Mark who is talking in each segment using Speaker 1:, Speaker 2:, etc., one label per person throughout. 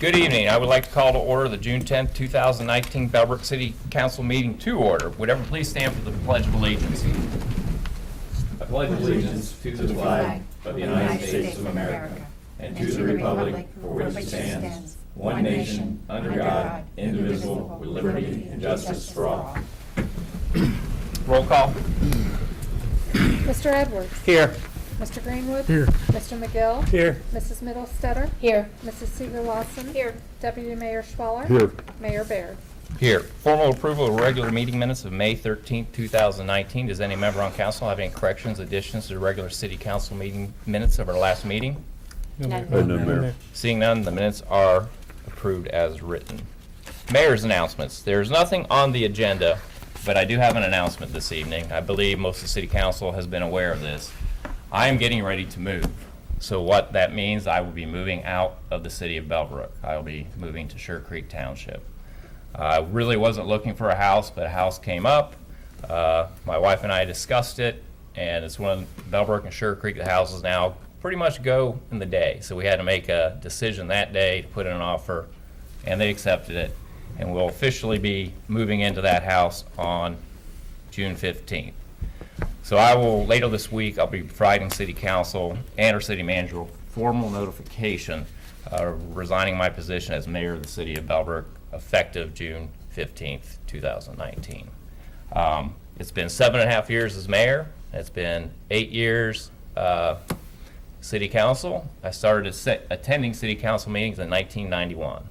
Speaker 1: Good evening. I would like to call to order the June 10th, 2019 Bellbrook City Council meeting to order. Would everyone please stand for the Pledge of Allegiance? I pledge allegiance to the flag of the United States of America and to the republic for which it stands, one nation, under God, indivisible, with liberty and justice for all. Roll call.
Speaker 2: Mr. Edwards.
Speaker 1: Here.
Speaker 2: Mr. Greenwood.
Speaker 3: Here.
Speaker 2: Mr. McGill.
Speaker 3: Here.
Speaker 2: Mrs. Middlestetter.
Speaker 4: Here.
Speaker 2: Mrs. Seeger Lawson.
Speaker 4: Here.
Speaker 2: Deputy Mayor Schwaller.
Speaker 3: Here.
Speaker 2: Mayor Baird.
Speaker 1: Here. Formal approval of regular meeting minutes of May 13th, 2019. Does any member on council have any corrections, additions to the regular city council meeting minutes of our last meeting?
Speaker 4: None.
Speaker 1: Seeing none, the minutes are approved as written. Mayor's announcements. There's nothing on the agenda, but I do have an announcement this evening. I believe most of the city council has been aware of this. I am getting ready to move. So what that means, I will be moving out of the city of Bellbrook. I will be moving to Sugar Creek Township. I really wasn't looking for a house, but a house came up. My wife and I discussed it, and it's one of Bellbrook and Sugar Creek, the houses now pretty much go in the day. So we had to make a decision that day to put in an offer, and they accepted it. And we'll officially be moving into that house on June 15th. So I will, later this week, I'll be providing city council and our city manager formal notification resigning my position as mayor of the city of Bellbrook effective June 15th, 2019. It's been 7.5 years as mayor. It's been 8 years city council. I started attending city council meetings in 1991.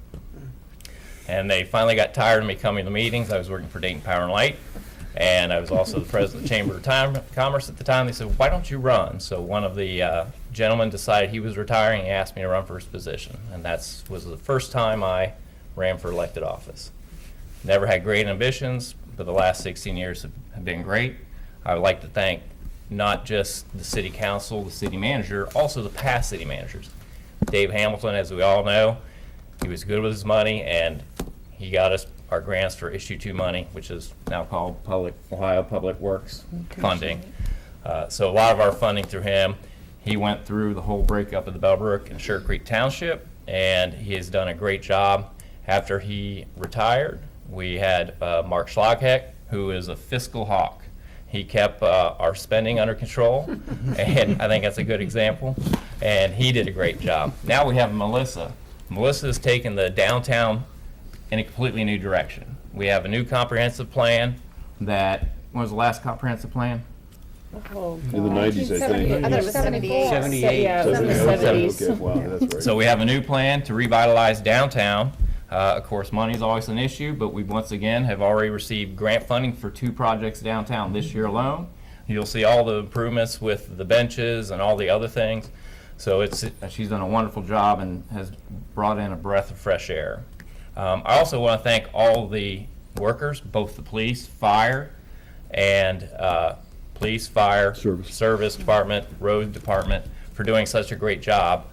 Speaker 1: And they finally got tired of me coming to meetings. I was working for Dayton Power and Light, and I was also the president of the Chamber of Commerce at the time. They said, why don't you run? So one of the gentlemen decided he was retiring. He asked me to run for his position, and that was the first time I ran for elected office. Never had great ambitions, but the last 16 years have been great. I would like to thank not just the city council, the city manager, also the past city managers. Dave Hamilton, as we all know, he was good with his money, and he got us our grants for Issue 2 money, which is now called Ohio Public Works funding. So a lot of our funding through him. He went through the whole breakup of the Bellbrook and Sugar Creek Township, and he has done a great job. After he retired, we had Mark Schlagheck, who is a fiscal hawk. He kept our spending under control, and I think that's a good example, and he did a great job. Now we have Melissa. Melissa has taken the downtown in a completely new direction. We have a new comprehensive plan that, when was the last comprehensive plan?
Speaker 4: Oh,
Speaker 3: In the 90s, I think.
Speaker 4: I thought it was 78.
Speaker 2: 78.
Speaker 4: Yeah, it was in the 70s.
Speaker 3: Okay, wow, that's right.
Speaker 1: So we have a new plan to revitalize downtown. Of course, money is always an issue, but we once again have already received grant funding for 2 projects downtown this year alone. You'll see all the improvements with the benches and all the other things. So she's done a wonderful job and has brought in a breath of fresh air. I also want to thank all the workers, both the police, fire, and service department, road department, for doing such a great job.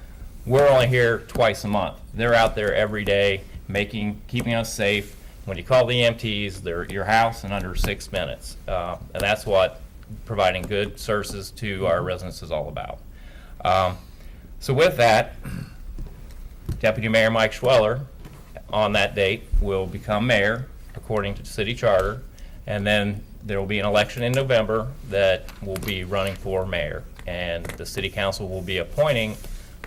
Speaker 1: We're only here twice a month. They're out there every day keeping us safe. When you call the EMTs, they're at your house in under 6 minutes. And that's what providing good services to our residents is all about. So with that, Deputy Mayor Mike Schweller, on that date, will become mayor according to the city charter, and then there will be an election in November that will be running for mayor, and the city council will be appointing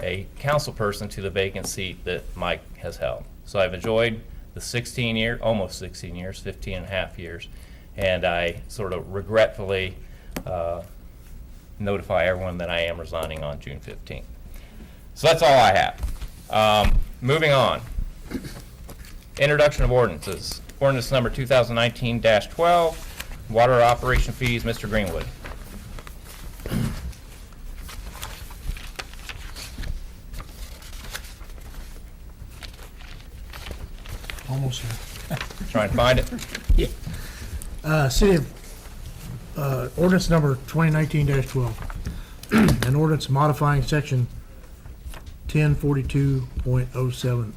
Speaker 1: a council person to the vacant seat that Mike has held. So I've enjoyed the almost 16 years, 15 and a half years, and I sort of regretfully notify everyone that I am resigning on June 15th. So that's all I have. Moving on. Introduction of ordinances. Ordinance number 2019-12, water operation fees. Mr. Greenwood.
Speaker 3: Almost here.
Speaker 1: Trying to find it.
Speaker 3: City of, ordinance number 2019-12. An ordinance modifying section 1042.07,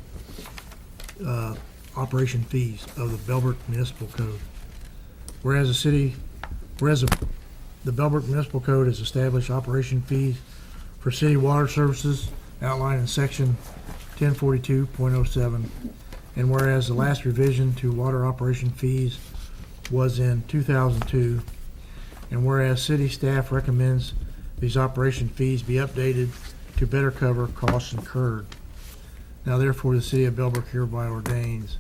Speaker 3: operation fees of the Bellbrook Municipal Code. Whereas the Bellbrook Municipal Code has established operation fees for city water services outlined in section 1042.07, and whereas the last revision to water operation fees was in 2002, and whereas city staff recommends these operation fees be updated to better cover costs incurred. Now therefore, the city of Bellbrook hereby ordains,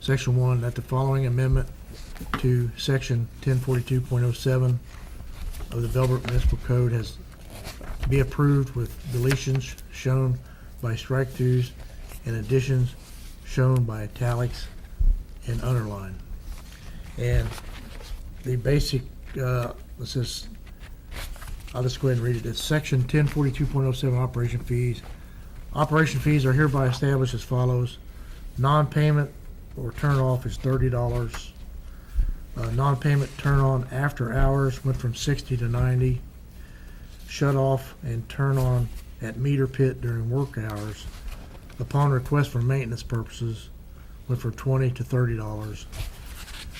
Speaker 3: Section 1, that the following amendment to Section 1042.07 of the Bellbrook Municipal Code has be approved with deletions shown by strike-throughs and additions shown by italics and underline. And the basic, I'll just go ahead and read it. It's Section 1042.07 operation fees. Operation fees are hereby established as follows. Non-payment or turn-off is $30. Non-payment turn-on after hours went from 60 to 90. Shut-off and turn-on at meter pit during work hours upon request for maintenance purposes went from $20 to $30.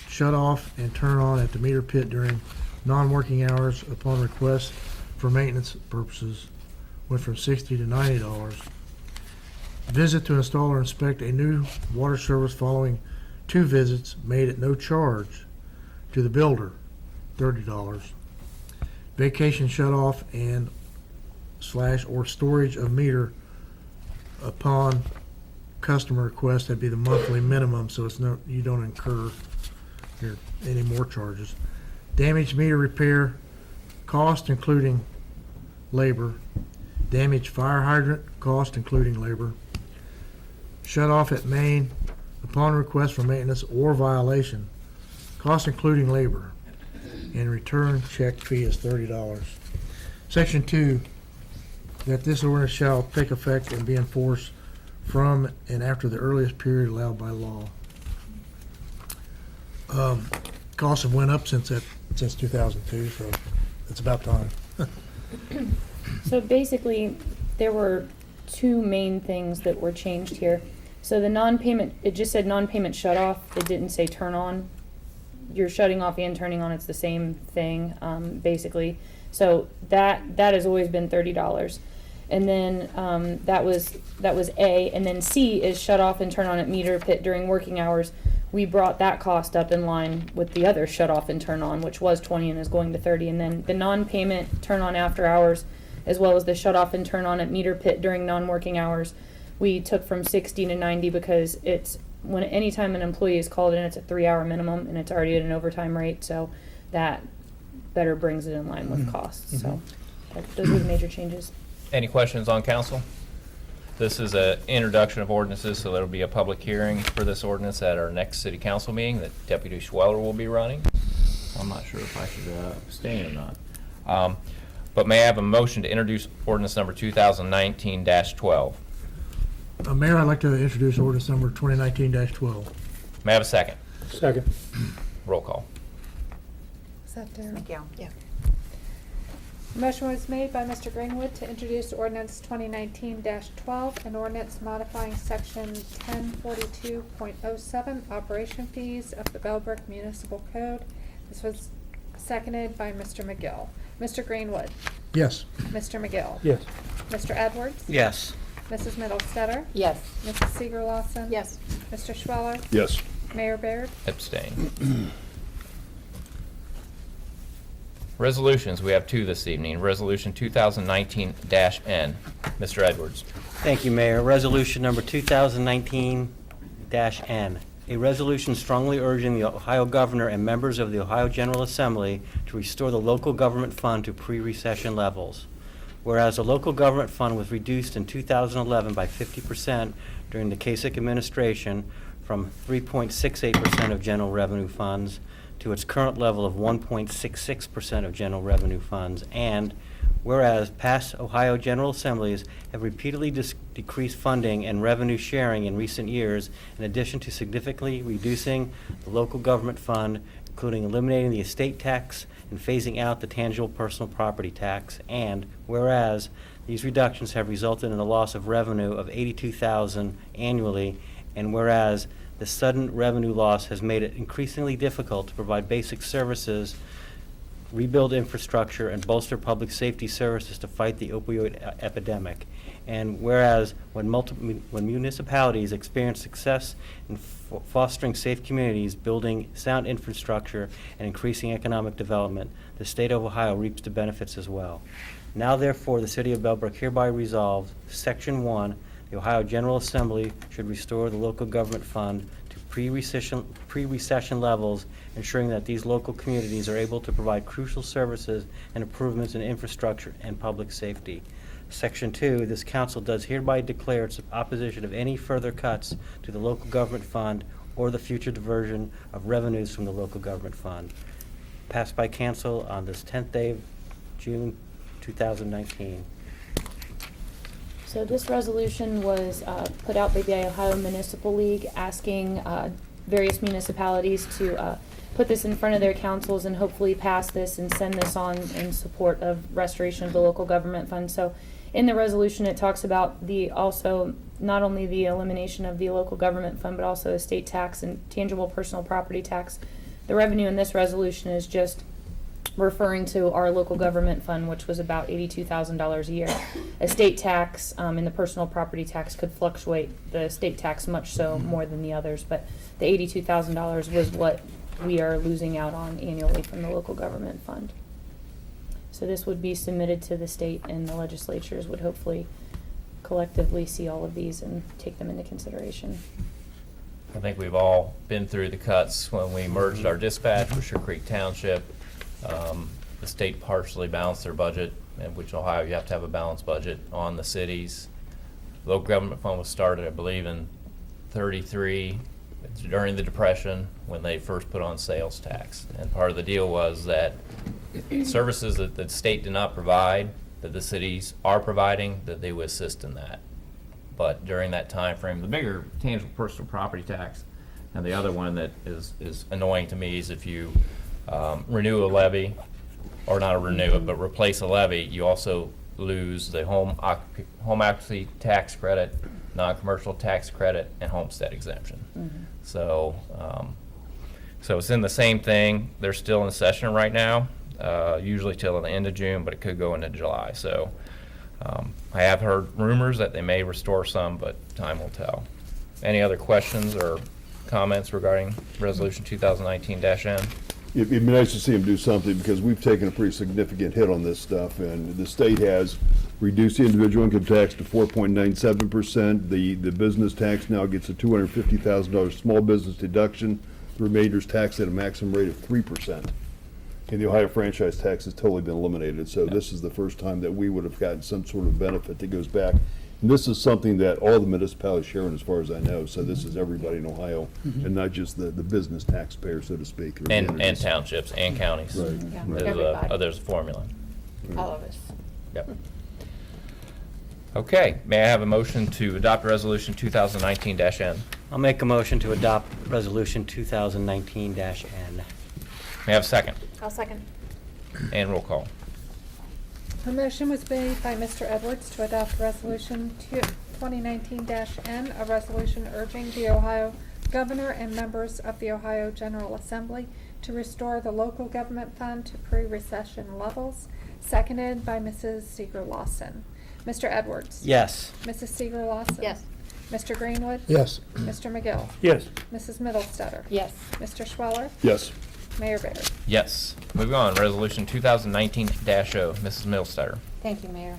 Speaker 3: Shut-off and turn-on at the meter pit during non-working hours upon request for maintenance purposes went from $60 to $90. Visit to install or inspect a new water service following 2 visits made at no charge to the builder, $30. Vacation shut-off and / or storage of meter upon customer request, that'd be the monthly minimum, so it's no, you don't incur any more charges. Damaged meter repair cost including labor. Damaged fire hydrant cost including labor. Shut off at main upon request for maintenance or violation, cost including labor. And return check fee is $30. Section 2, that this ordinance shall take effect and be enforced from and after the earliest period allowed by law. Costs have went up since 2002, so it's about time.
Speaker 4: So basically, there were 2 main things that were changed here. So the non-payment, it just said non-payment shut off. It didn't say turn on. You're shutting off and turning on. It's the same thing, basically. So that has always been $30. And then that was A. And then C is shut off and turn on at meter pit during working hours. We brought that cost up in line with the other shut off and turn on, which was 20 and is going to 30. And then the non-payment turn on after hours, as well as the shut off and turn on at meter pit during non-working hours, we took from 60 to 90 because it's when anytime an employee is called in, it's a 3-hour minimum and it's already at an overtime rate. So that better brings it in line with costs. So those are the major changes.
Speaker 1: Any questions on council? This is an introduction of ordinances, so there'll be a public hearing for this ordinance at our next city council meeting that Deputy Schweller will be running. I'm not sure if I should abstain or not. But may I have a motion to introduce ordinance number 2019-12?
Speaker 3: Mayor, I'd like to introduce ordinance number 2019-12.
Speaker 1: May I have a second?
Speaker 3: Second.
Speaker 1: Roll call.
Speaker 2: Is that there?
Speaker 5: McGill.
Speaker 2: Yeah. Motion was made by Mr. Greenwood to introduce ordinance 2019-12, an ordinance modifying section 1042.07, operation fees of the Bellbrook Municipal Code. This was seconded by Mr. McGill. Mr. Greenwood.
Speaker 3: Yes.
Speaker 2: Mr. McGill.
Speaker 3: Yes.
Speaker 2: Mr. Edwards.
Speaker 6: Yes.
Speaker 2: Mrs. Middlestetter.
Speaker 5: Yes.
Speaker 2: Mrs. Seeger Lawson.
Speaker 5: Yes.
Speaker 2: Mr. Schweller.
Speaker 7: Yes.
Speaker 2: Mayor Baird.
Speaker 1: Abstain. Resolutions, we have 2 this evening. Resolution 2019-N. Mr. Edwards.
Speaker 6: Thank you, Mayor. Resolution number 2019-N. A resolution strongly urging the Ohio Governor and members of the Ohio General Assembly to restore the local government fund to pre-recession levels. Whereas the local government fund was reduced in 2011 by 50% during the Kasich administration from 3.68% of general revenue funds to its current level of 1.66% of general revenue funds, and whereas past Ohio General Assemblies have repeatedly decreased funding and revenue sharing in recent years, in addition to significantly reducing the local government fund, including eliminating the estate tax and phasing out the tangible personal property tax, and whereas these reductions have resulted in a loss of revenue of $82,000 annually, and whereas the sudden revenue loss has made it increasingly difficult to provide basic services rebuild infrastructure, and bolster public safety services to fight the opioid epidemic. And whereas when municipalities experience success in fostering safe communities, building sound infrastructure, and increasing economic development, the state of Ohio reaps the benefits as well. Now therefore, the City of Bellbrook hereby resolves, Section 1, the Ohio General Assembly should restore the local government fund to pre-recession levels, ensuring that these local communities are able to provide crucial services and improvements in infrastructure and public safety. Section 2, this council does hereby declare its opposition of any further cuts to the local government fund or the future diversion of revenues from the local government fund. Passed by council on this 10th day of June 2019.
Speaker 4: So this resolution was put out by the Ohio Municipal League asking various municipalities to put this in front of their councils and hopefully pass this and send this on in support of restoration of the local government fund. So in the resolution, it talks about also not only the elimination of the local government fund, but also estate tax and tangible personal property tax. The revenue in this resolution is just referring to our local government fund, which was about $82,000 a year. Estate tax and the personal property tax could fluctuate. The estate tax much so more than the others, but the $82,000 was what we are losing out on annually from the local government fund. So this would be submitted to the state, and the legislatures would hopefully collectively see all of these and take them into consideration.
Speaker 1: I think we've all been through the cuts when we merged our dispatch with Sugar Creek Township. The state partially balanced their budget, in which Ohio you have to have a balanced budget on the cities. The local government fund was started, I believe, in '33 during the Depression when they first put on sales tax. And part of the deal was that services that the state did not provide, that the cities are providing, that they would assist in that. But during that time frame, the bigger tangible personal property tax, and the other one that is annoying to me is if you renew a levy, or not renew it, but replace a levy, you also lose the home occupancy tax credit, non-commercial tax credit, and homestead exemption.
Speaker 4: Mm-hmm.
Speaker 1: So, so it's in the same thing. They're still in session right now, usually till the end of June, but it could go into July. So I have heard rumors that they may restore some, but time will tell. Any other questions or comments regarding Resolution 2019-N?
Speaker 5: It'd be nice to see them do something, because we've taken a pretty significant hit on this stuff, and the state has reduced the individual income tax to 4.97%. The business tax now gets a $250,000 small business deduction. The remainder is taxed at a maximum rate of 3%. And the Ohio franchise tax has totally been eliminated, so this is the first time that we would have gotten some sort of benefit that goes back. And this is something that all the municipalities share in, as far as I know, so this is everybody in Ohio, and not just the business taxpayer, so to speak. or
Speaker 1: And
Speaker 5: entities.
Speaker 1: townships and counties.
Speaker 5: Right,
Speaker 2: Yeah.
Speaker 5: right.
Speaker 2: Everybody.
Speaker 1: There's a formula.
Speaker 2: All of us.
Speaker 1: Yep. Okay, may I have a motion to adopt Resolution 2019-N?
Speaker 6: I'll make a motion to adopt Resolution 2019-N.
Speaker 1: May I have a second?
Speaker 2: I'll second.
Speaker 1: And roll call.
Speaker 2: A motion was made by Mr. Edwards to adopt Resolution 2019-N, a resolution urging the Ohio Governor and members of the Ohio General Assembly to restore the local government fund to pre-recession levels, seconded by Mrs. Seeger Lawson. Mr. Edwards?
Speaker 6: Yes.
Speaker 2: Mrs. Seeger Lawson?
Speaker 7: Yes.
Speaker 2: Mr. Greenwood?
Speaker 3: Yes.
Speaker 2: Mr. McGill?
Speaker 3: Yes.
Speaker 2: Mrs. Middlestetter?
Speaker 7: Yes.
Speaker 2: Mr. Schweller?
Speaker 5: Yes.
Speaker 2: Mayor Barry?
Speaker 1: Yes. Moving on, Resolution 2019-O. Mrs. Middlestetter.
Speaker 7: Thank you, Mayor.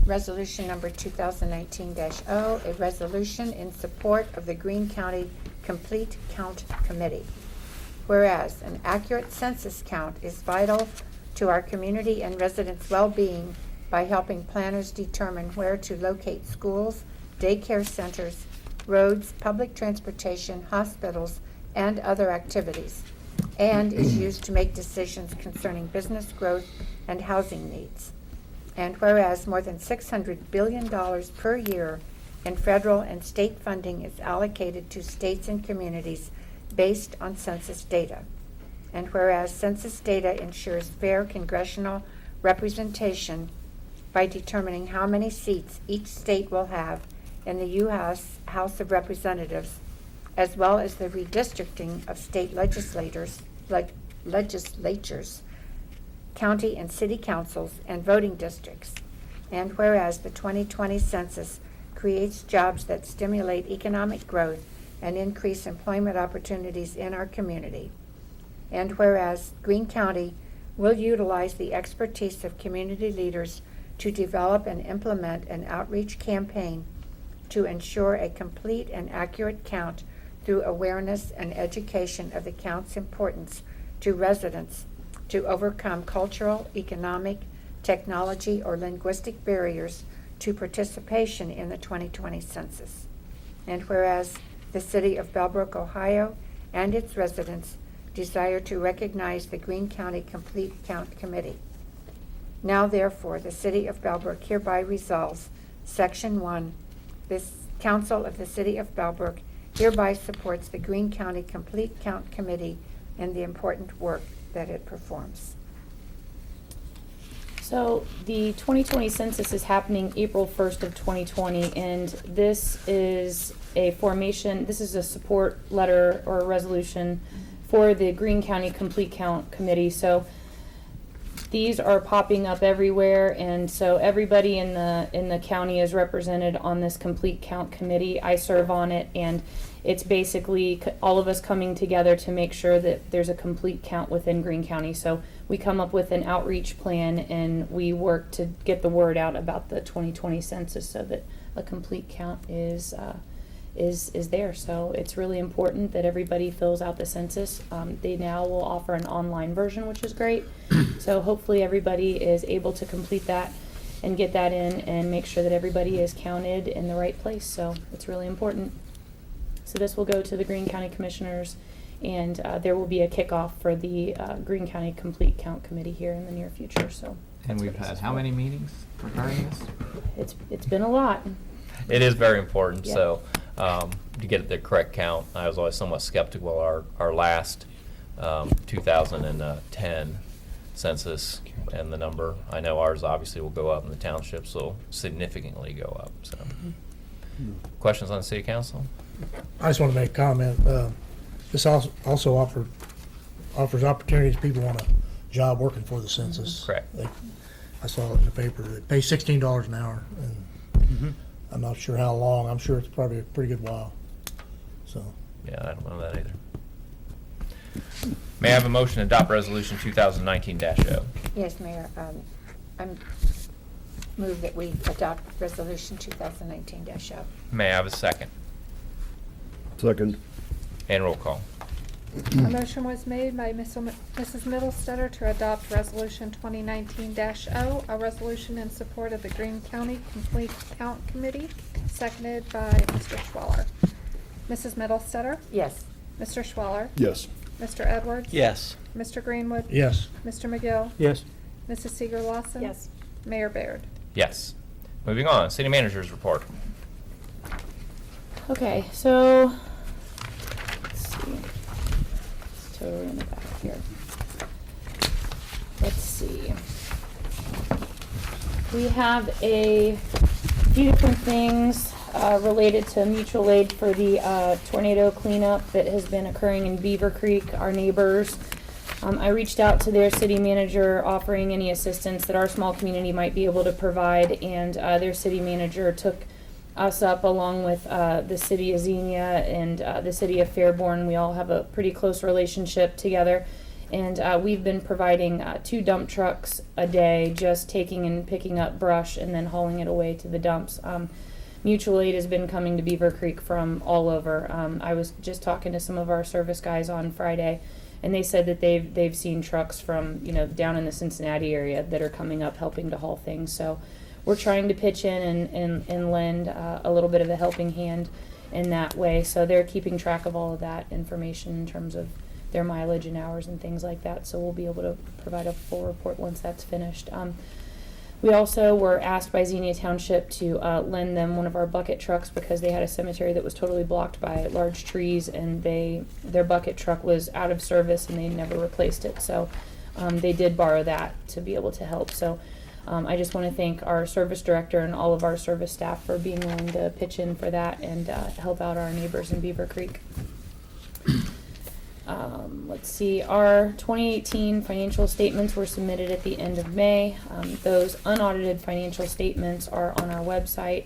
Speaker 7: Resolution number 2019-0, a resolution in support of the Greene County Complete Count Committee. Whereas an accurate census count is vital to our community and residents' well-being by helping planners determine where to locate schools, daycare centers, roads, public transportation, hospitals, and other activities, and is used to make decisions concerning business growth and housing needs. And whereas more than $600 billion per year in federal and state funding is allocated to states and communities based on census data. And whereas census data ensures fair congressional representation by determining how many seats each state will have in the U.S. House of Representatives, as well as the redistricting of state legislatures, county and city councils, and voting districts. And whereas the 2020 census creates jobs that stimulate economic growth and increase employment opportunities in our community. And whereas Greene County will utilize the expertise of community leaders to develop and implement an outreach campaign to ensure a complete and accurate count through awareness and education of the count's importance to residents to overcome cultural, economic, technology, or linguistic barriers to participation in the 2020 census. And whereas the City of Bellbrook, Ohio, and its residents desire to recognize the Greene County Complete Count Committee. Now therefore, the City of Bellbrook hereby resolves, Section 1, this Council of the City of Bellbrook hereby supports the Greene County Complete Count Committee and the important work that it performs.
Speaker 4: So the 2020 census is happening April 1st of 2020, and this is a formation, this is a support letter or a resolution for the Greene County Complete Count Committee. So these are popping up everywhere, and so everybody in the county is represented on this Complete Count Committee. I serve on it, and it's basically all of us coming together to make sure that there's a complete count within Greene County. So we come up with an outreach plan, and we work to get the word out about the 2020 census so that a complete count is there. So it's really important that everybody fills out the census. They now will offer an online version, which is great. So hopefully everybody is able to complete that and get that in and make sure that everybody is counted in the right place. So it's really important. So this will go to the Greene County Commissioners, and there will be a kickoff for the Greene County Complete Count Committee here in the near future. So.
Speaker 8: And
Speaker 4: that's
Speaker 8: we've
Speaker 4: what this
Speaker 8: had
Speaker 4: is
Speaker 8: how
Speaker 4: for.
Speaker 8: many meetings regarding this?
Speaker 4: It's been a lot.
Speaker 1: It is very important,
Speaker 4: Yeah.
Speaker 1: so to get the correct count, I was always somewhat skeptical. Our last 2010 census and the number, I know ours obviously will go up and the townships will significantly go up, so. Questions on the city council?
Speaker 3: I just want to make a comment. This also offers opportunities. People want a job working for the census.
Speaker 1: Correct.
Speaker 3: I saw it in the paper. They pay $16 an hour, and I'm not sure how long. I'm sure it's probably a pretty good while. So,
Speaker 1: Yeah, I don't know that either. May I have a motion to adopt resolution 2019-0?
Speaker 7: Yes, Mayor, I move that we adopt Resolution 2019-0.
Speaker 1: May I have a second?
Speaker 5: Second.
Speaker 1: And roll call.
Speaker 2: A motion was made by Mrs. Middlestetter to adopt Resolution 2019-0, a resolution in support of the Greene County Complete Count Committee, seconded by Mr. Schwaller. Mrs. Middlestetter?
Speaker 7: Yes.
Speaker 2: Mr. Schwaller?
Speaker 5: Yes.
Speaker 2: Mr. Edwards?
Speaker 6: Yes.
Speaker 2: Mr. Greenwood?
Speaker 3: yes.
Speaker 2: Mr. McGill?
Speaker 6: Yes.
Speaker 2: Mrs. Seeger Lawson?
Speaker 4: Yes.
Speaker 2: Mayor Baird?
Speaker 1: Yes. Moving on, city manager's report.
Speaker 4: Okay, so let's see. It's totally in the back here. Let's see. We have a few different things related to mutual aid for the tornado cleanup that has been occurring in Beaver Creek, our neighbors. I reached out to their city manager offering any assistance that our small community might be able to provide, and their city manager took us up along with the city of Xenia and the city of Fairborn. We all have a pretty close relationship together, and we've been providing 2 dump trucks a day, just taking and picking up brush and then hauling it away to the dumps. Mutual aid has been coming to Beaver Creek from all over. I was just talking to some of our service guys on Friday, and they said that they've seen trucks from down in the Cincinnati area that are coming up helping to haul things. So we're trying to pitch in and lend a little bit of a helping hand in that way. So they're keeping track of all of that information in terms of their mileage and hours and things like that. So we'll be able to provide a full report once that's finished. We also were asked by Xenia Township to lend them one of our bucket trucks because they had a cemetery that was totally blocked by large trees, and their bucket truck was out of service and they never replaced it. So they did borrow that to be able to help. So I just want to thank our service director and all of our service staff for being willing to pitch in for that and help out our neighbors in Beaver Creek. Let's see, our 2018 financial statements were submitted at the end of May. Those unaudited financial statements are on our website,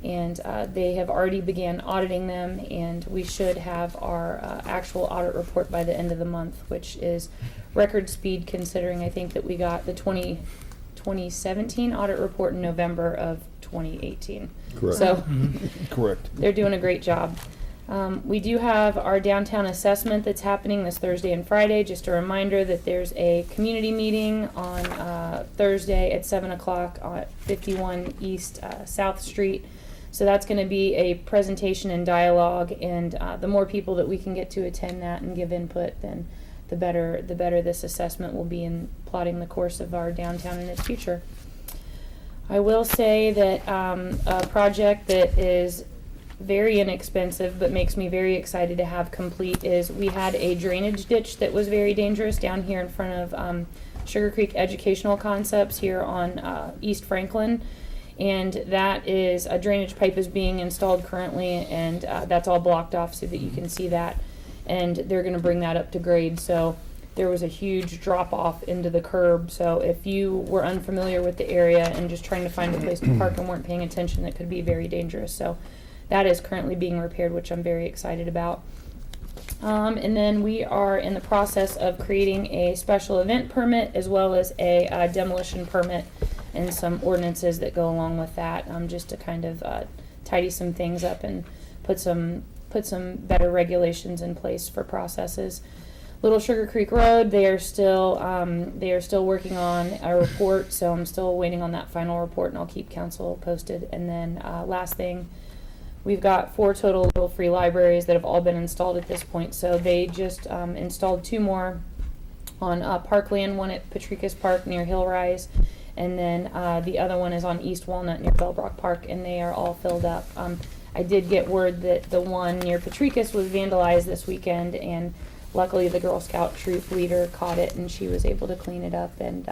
Speaker 4: and they have already began auditing them, and we should have our actual audit report by the end of the month, which is record speed considering I think that we got the 2017 audit report in November of 2018.
Speaker 5: Correct.
Speaker 4: So
Speaker 5: Correct.
Speaker 4: they're doing a great job. We do have our downtown assessment that's happening this Thursday and Friday. Just a reminder that there's a community meeting on Thursday at 7 o'clock at 51 East South Street. So that's going to be a presentation and dialogue, and the more people that we can get to attend that and give input, then the better this assessment will be in plotting the course of our downtown and its future. I will say that a project that is very inexpensive but makes me very excited to have complete is we had a drainage ditch that was very dangerous down here in front of Sugar Creek Educational Concepts here on East Franklin, and that is a drainage pipe is being installed currently, and that's all blocked off so that you can see that, and they're going to bring that up to grade. So there was a huge drop off into the curb, so if you were unfamiliar with the area and just trying to find a place to park and weren't paying attention, that could be very dangerous. So that is currently being repaired, which I'm very excited about. And then we are in the process of creating a special event permit as well as a demolition permit and some ordinances that go along with that, just to kind of tidy some things up and put some better regulations in place for processes. Little Sugar Creek Road, they are still working on a report, so I'm still waiting on that final report, and I'll keep council posted. And then last thing, we've got 4 total little free libraries that have all been installed at this point. So they just installed 2 more on Parkland, one at Patricus Park near Hillrise, and then the other one is on East Walnut near Bellbrook Park, and they are all filled up. I did get word that the one near Patricus was vandalized this weekend, and luckily the Girl Scout troop leader caught it, and she was able to clean it up and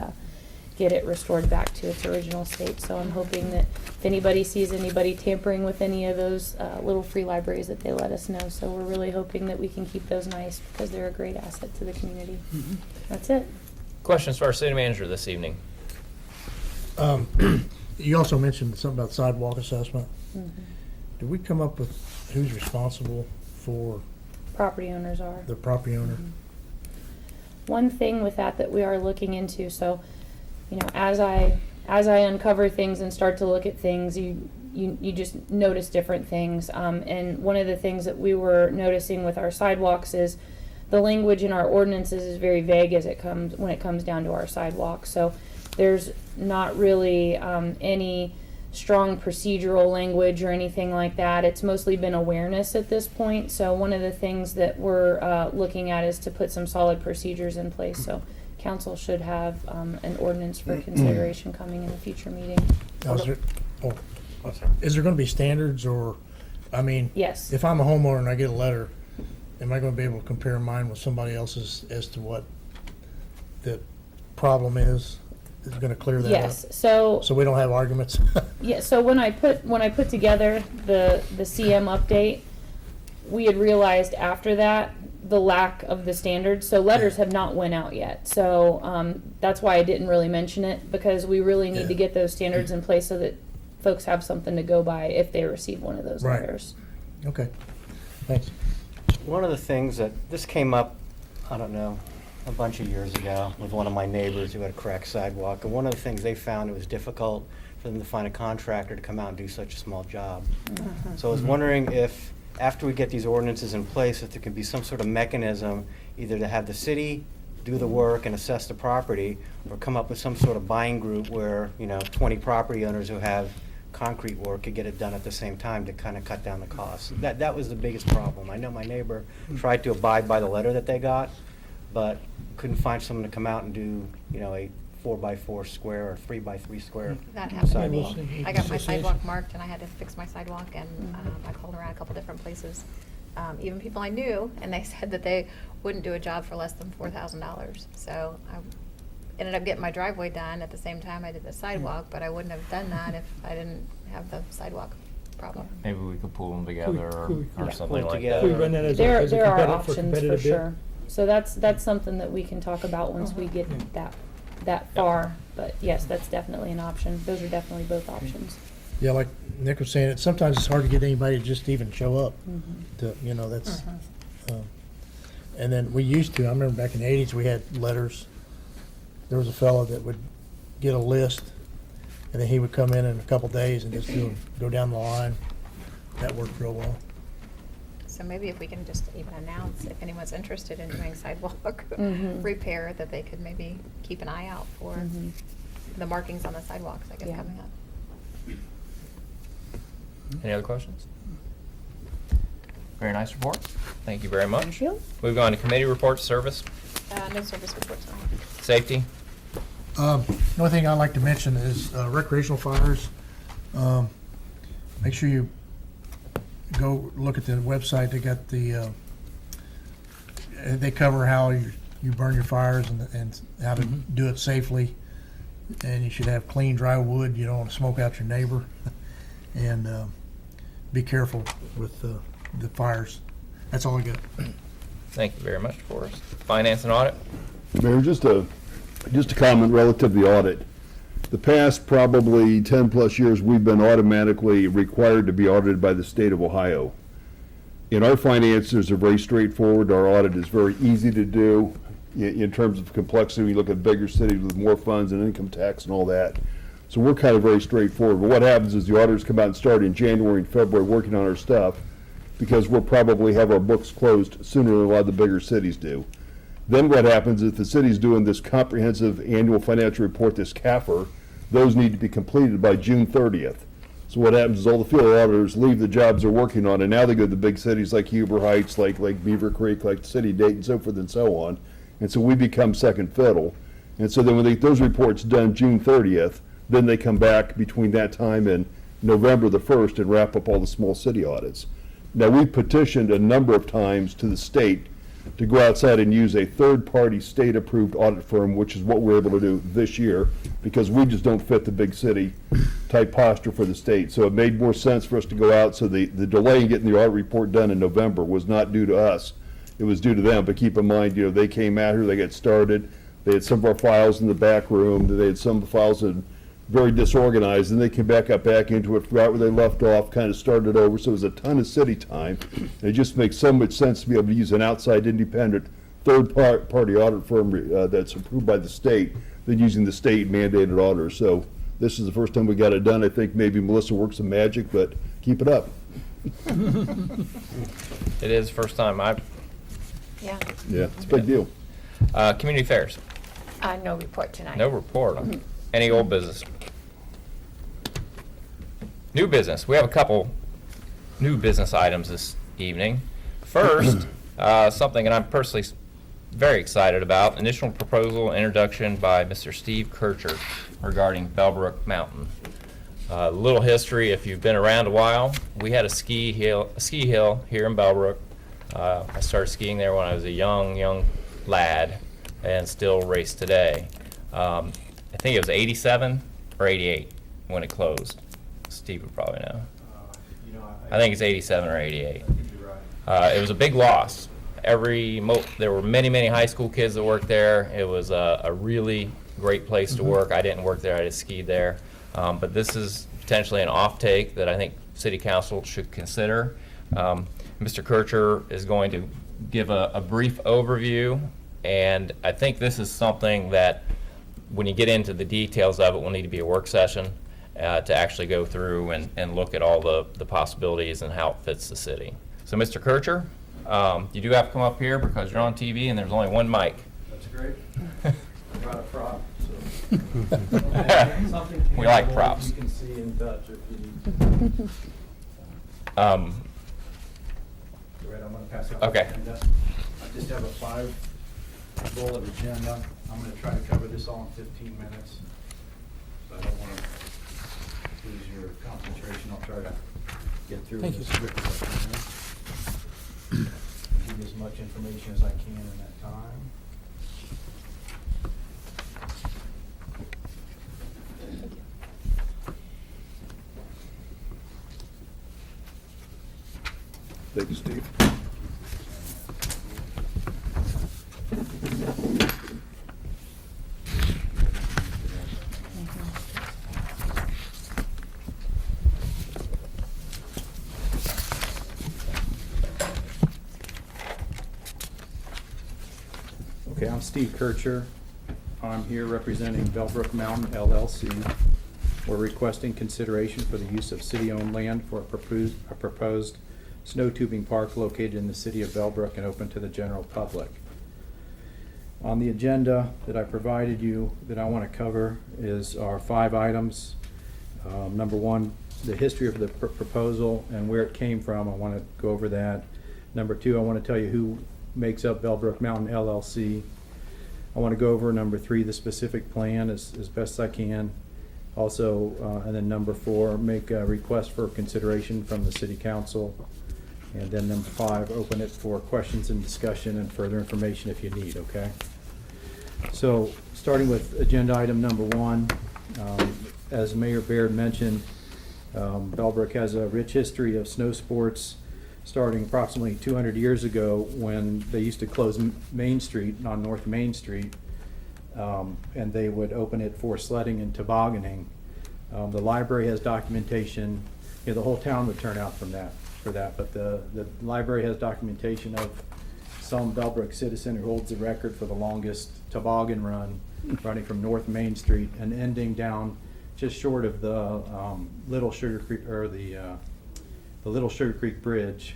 Speaker 4: get it restored back to its original state. So I'm hoping that if anybody sees anybody tampering with any of those little free libraries, that they let us know. So we're really hoping that we can keep those nice because they're a great asset to the community. That's it.
Speaker 1: Questions for our city manager this evening?
Speaker 3: You also mentioned something about sidewalk assessment.
Speaker 4: Mhm.
Speaker 3: Did we come up with who's responsible for
Speaker 4: Property owners are.
Speaker 3: the property owner?
Speaker 4: One thing with that we are looking into, so, you know, as I uncover things and start to look at things, you just notice different things. And one of the things that we were noticing with our sidewalks is the language in our ordinances is very vague when it comes down to our sidewalks. So there's not really any strong procedural language or anything like that. It's mostly been awareness at this point. So one of the things that we're looking at is to put some solid procedures in place. So council should have an ordinance for consideration coming in a future meeting.
Speaker 3: Now, is there going to be standards, or, I mean,
Speaker 4: Yes.
Speaker 3: if I'm a homeowner and I get a letter, am I going to be able to compare mine with somebody else's as to what the problem is? Is it going to clear that up?
Speaker 4: Yes. So
Speaker 3: So we don't have arguments?
Speaker 4: yeah. So when I put together the CM update, we had realized after that the lack of the standards. So letters have not went out yet. So that's why I didn't really mention it, because we really need to get those standards in place so that folks have something to go by if they receive one of those
Speaker 3: Right.
Speaker 4: letters.
Speaker 3: Okay, thanks.
Speaker 6: One of the things that, this came up, I don't know, a bunch of years ago with one of my neighbors who had a cracked sidewalk, and one of the things they found, it was difficult for them to find a contractor to come out and do such a small job. So I was wondering if, after we get these ordinances in place, if there can be some sort of mechanism, either to have the city do the work and assess the property, or come up with some sort of buying group where, 20 property owners who have concrete work could get it done at the same time to kind of cut down the costs. That was the biggest problem. I know my neighbor tried to abide by the letter that they got, but couldn't find someone to come out and do, a 4x4 square or 3x3 square
Speaker 9: That happened to
Speaker 6: sidewalk.
Speaker 9: me. I got my sidewalk marked and I had to fix my sidewalk, and I called around a couple different places, even people I knew, and they said that they wouldn't do a job for less than $4,000. So I ended up getting my driveway done at the same time I did the sidewalk, but I wouldn't have done that if I didn't have the sidewalk problem.
Speaker 1: Maybe we could pull them together
Speaker 10: Could we-
Speaker 1: or
Speaker 6: yeah,
Speaker 1: something
Speaker 6: pull
Speaker 1: like
Speaker 6: together.
Speaker 10: Could we
Speaker 1: that.
Speaker 10: run that as a
Speaker 4: There are
Speaker 10: competitive- for
Speaker 4: options for
Speaker 10: competitive bid?
Speaker 4: sure. So that's something that we can talk about once we get that far. But yes, that's definitely an option. Those are definitely both options.
Speaker 3: Yeah, like Nick was saying, sometimes it's hard to get anybody to just even show up.
Speaker 4: Mm-hmm.
Speaker 3: That's, and then we used to, I remember back in the 80s, we had letters. There was a fellow that would get a list, and then he would come in a couple days and just go down the line. That worked real well.
Speaker 9: So maybe if we can just even announce if anyone's interested in doing sidewalk
Speaker 4: Mhm.
Speaker 9: repair, that they could maybe keep an eye out for
Speaker 4: Mhm.
Speaker 9: the markings on the sidewalks, I guess,
Speaker 4: Yeah.
Speaker 9: coming up.
Speaker 1: Any other questions? Very nice report. Thank you very much.
Speaker 4: Thank you.
Speaker 1: Moving on to committee reports, service,
Speaker 9: No service report tonight.
Speaker 1: safety.
Speaker 3: The only thing I'd like to mention is recreational fires. Make sure you go look at the website. They got they cover how you burn your fires and how to do it safely. And you should have clean, dry wood. You don't want to smoke out your neighbor. And be careful with the fires. That's all I got.
Speaker 1: Thank you very much, Forrest. Finance and audit.
Speaker 5: Mayor, just a comment relative to the audit. The past probably 10-plus years, we've been automatically required to be audited by the state of Ohio. In our finances are very straightforward. Our audit is very easy to do in terms of complexity. We look at bigger cities with more funds and income tax and all that. So we're kind of very straightforward. But what happens is the auditors come out and start in January and February working on our stuff, because we'll probably have our books closed sooner than a lot of the bigger cities do. Then what happens is the city's doing this comprehensive annual financial report, this CAFR, those need to be completed by June 30th. So what happens is all the field auditors leave the jobs they're working on, and now they go to the big cities like Huber Heights, like Beaver Creek, like the city of Dayton, so forth and so on. And so we become second fiddle. And so then when those reports done June 30th, then they come back between that time and November the 1st and wrap up all the small city audits. Now, we've petitioned a number of times to the state to go outside and use a third-party state-approved audit firm, which is what we're able to do this year, because we just don't fit the big city type posture for the state. So it made more sense for us to go out. So the delay in getting the audit report done in November was not due to us. It was due to them. But keep in mind, they came out here, they got started. They had some of our files in the back room. They had some of the files in very disorganized, and they came back into it right where they left off, kind of started over. So it was a ton of city time. And it just makes so much sense to be able to use an outside independent third-party audit firm that's approved by the state than using the state mandated auditor. So this is the first time we got it done. I think maybe Melissa works some magic, but keep it up.
Speaker 1: It is first time
Speaker 9: Yeah.
Speaker 5: Yeah, it's a big deal.
Speaker 1: community affairs.
Speaker 7: No report tonight.
Speaker 1: No report. Any old business? New business. We have a couple new business items this evening. First, something that I'm personally very excited about, initial proposal introduction by Mr. Steve Kircher regarding Bellbrook Mountain. Little history, if you've been around a while, we had a ski hill here in Bellbrook. I started skiing there when I was a young lad and still race today. I think it was 87 or 88 when it closed. Steve would probably know. I think it's 87 or 88. It was a big loss. There were many high school kids that worked there. It was a really great place to work. I didn't work there, I just skied there. But this is potentially an off-take that I think City Council should consider. Mr. Kircher is going to give a brief overview, and I think this is something that when you get into the details of it, will need to be a work session to actually go through and look at all the possibilities and how it fits the city. So, Mr. Kircher, you do have to come up here because you're on TV and there's only one mic.
Speaker 10: That's great. I brought a prop, so.
Speaker 1: We like props.
Speaker 10: You can see and touch if you need. Right, I'm gonna pass it.
Speaker 1: Okay.
Speaker 10: I just have a 5-bullet agenda. I'm gonna try to cover this all in 15 minutes. So I don't wanna lose your concentration. I'll try to get through
Speaker 3: Thank
Speaker 10: this
Speaker 3: you.
Speaker 10: quick as I can. Give you as much information as I can in that time.
Speaker 5: Thank you, Steve.
Speaker 10: Okay, I'm Steve Kircher. I'm here representing Bellbrook Mountain LLC. We're requesting consideration for the use of city-owned land for a proposed snow tubing park located in the city of Bellbrook and open to the general public. On the agenda that I provided you that I want to cover is our 5 items. Number 1, the history of the proposal and where it came from. I want to go over that. Number 2, I want to tell you who makes up Bellbrook Mountain LLC. I want to go over number 3, the specific plan as best I can. Also, and then number 4, make a request for consideration from the city council. And then number 5, open it for questions and discussion and further information if you need, okay? So, starting with agenda item number 1, as Mayor Baird mentioned, Bellbrook has a rich history of snow sports, starting approximately 200 years ago when they used to close Main Street, on North Main Street, and they would open it for sledding and tobogganing. The library has documentation. You know, the whole town would turn out for that, but the library has documentation of some Bellbrook citizen who holds the record for the longest toboggan run, running from North Main Street and ending down just short of the Little Sugar Creek, or the Little Sugar Creek Bridge.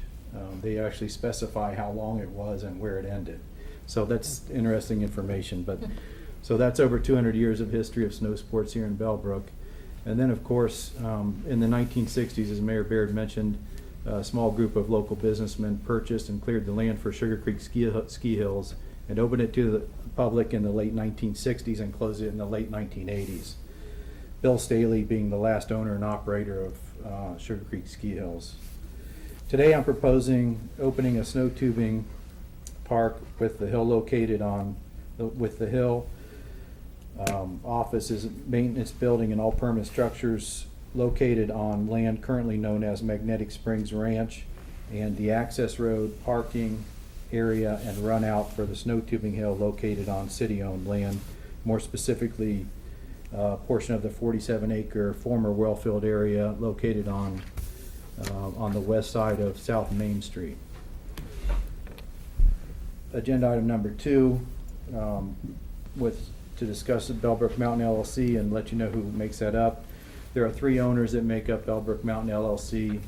Speaker 10: They actually specify how long it was and where it ended. So that's interesting information. But so that's over 200 years of history of snow sports here in Bellbrook. And then, of course, in the 1960s, as Mayor Baird mentioned, a small group of local businessmen purchased and cleared the land for Sugar Creek ski hills and opened it to the public in the late 1960s and closed it in the late 1980s. Bill Staley being the last owner and operator of Sugar Creek Ski Hills. Today I'm proposing opening a snow tubing park with the hill located on, with the hill offices, maintenance building, and all permanent structures located on land currently known as Magnetic Springs Ranch, and the access road, parking area, and run out for the snow tubing hill located on city-owned land, more specifically a portion of the 47-acre former well-filled area located on the west side of South Main Street. Agenda item number 2, to discuss the Bellbrook Mountain LLC and let you know who makes that up. There are 3 owners that make up Bellbrook Mountain LLC.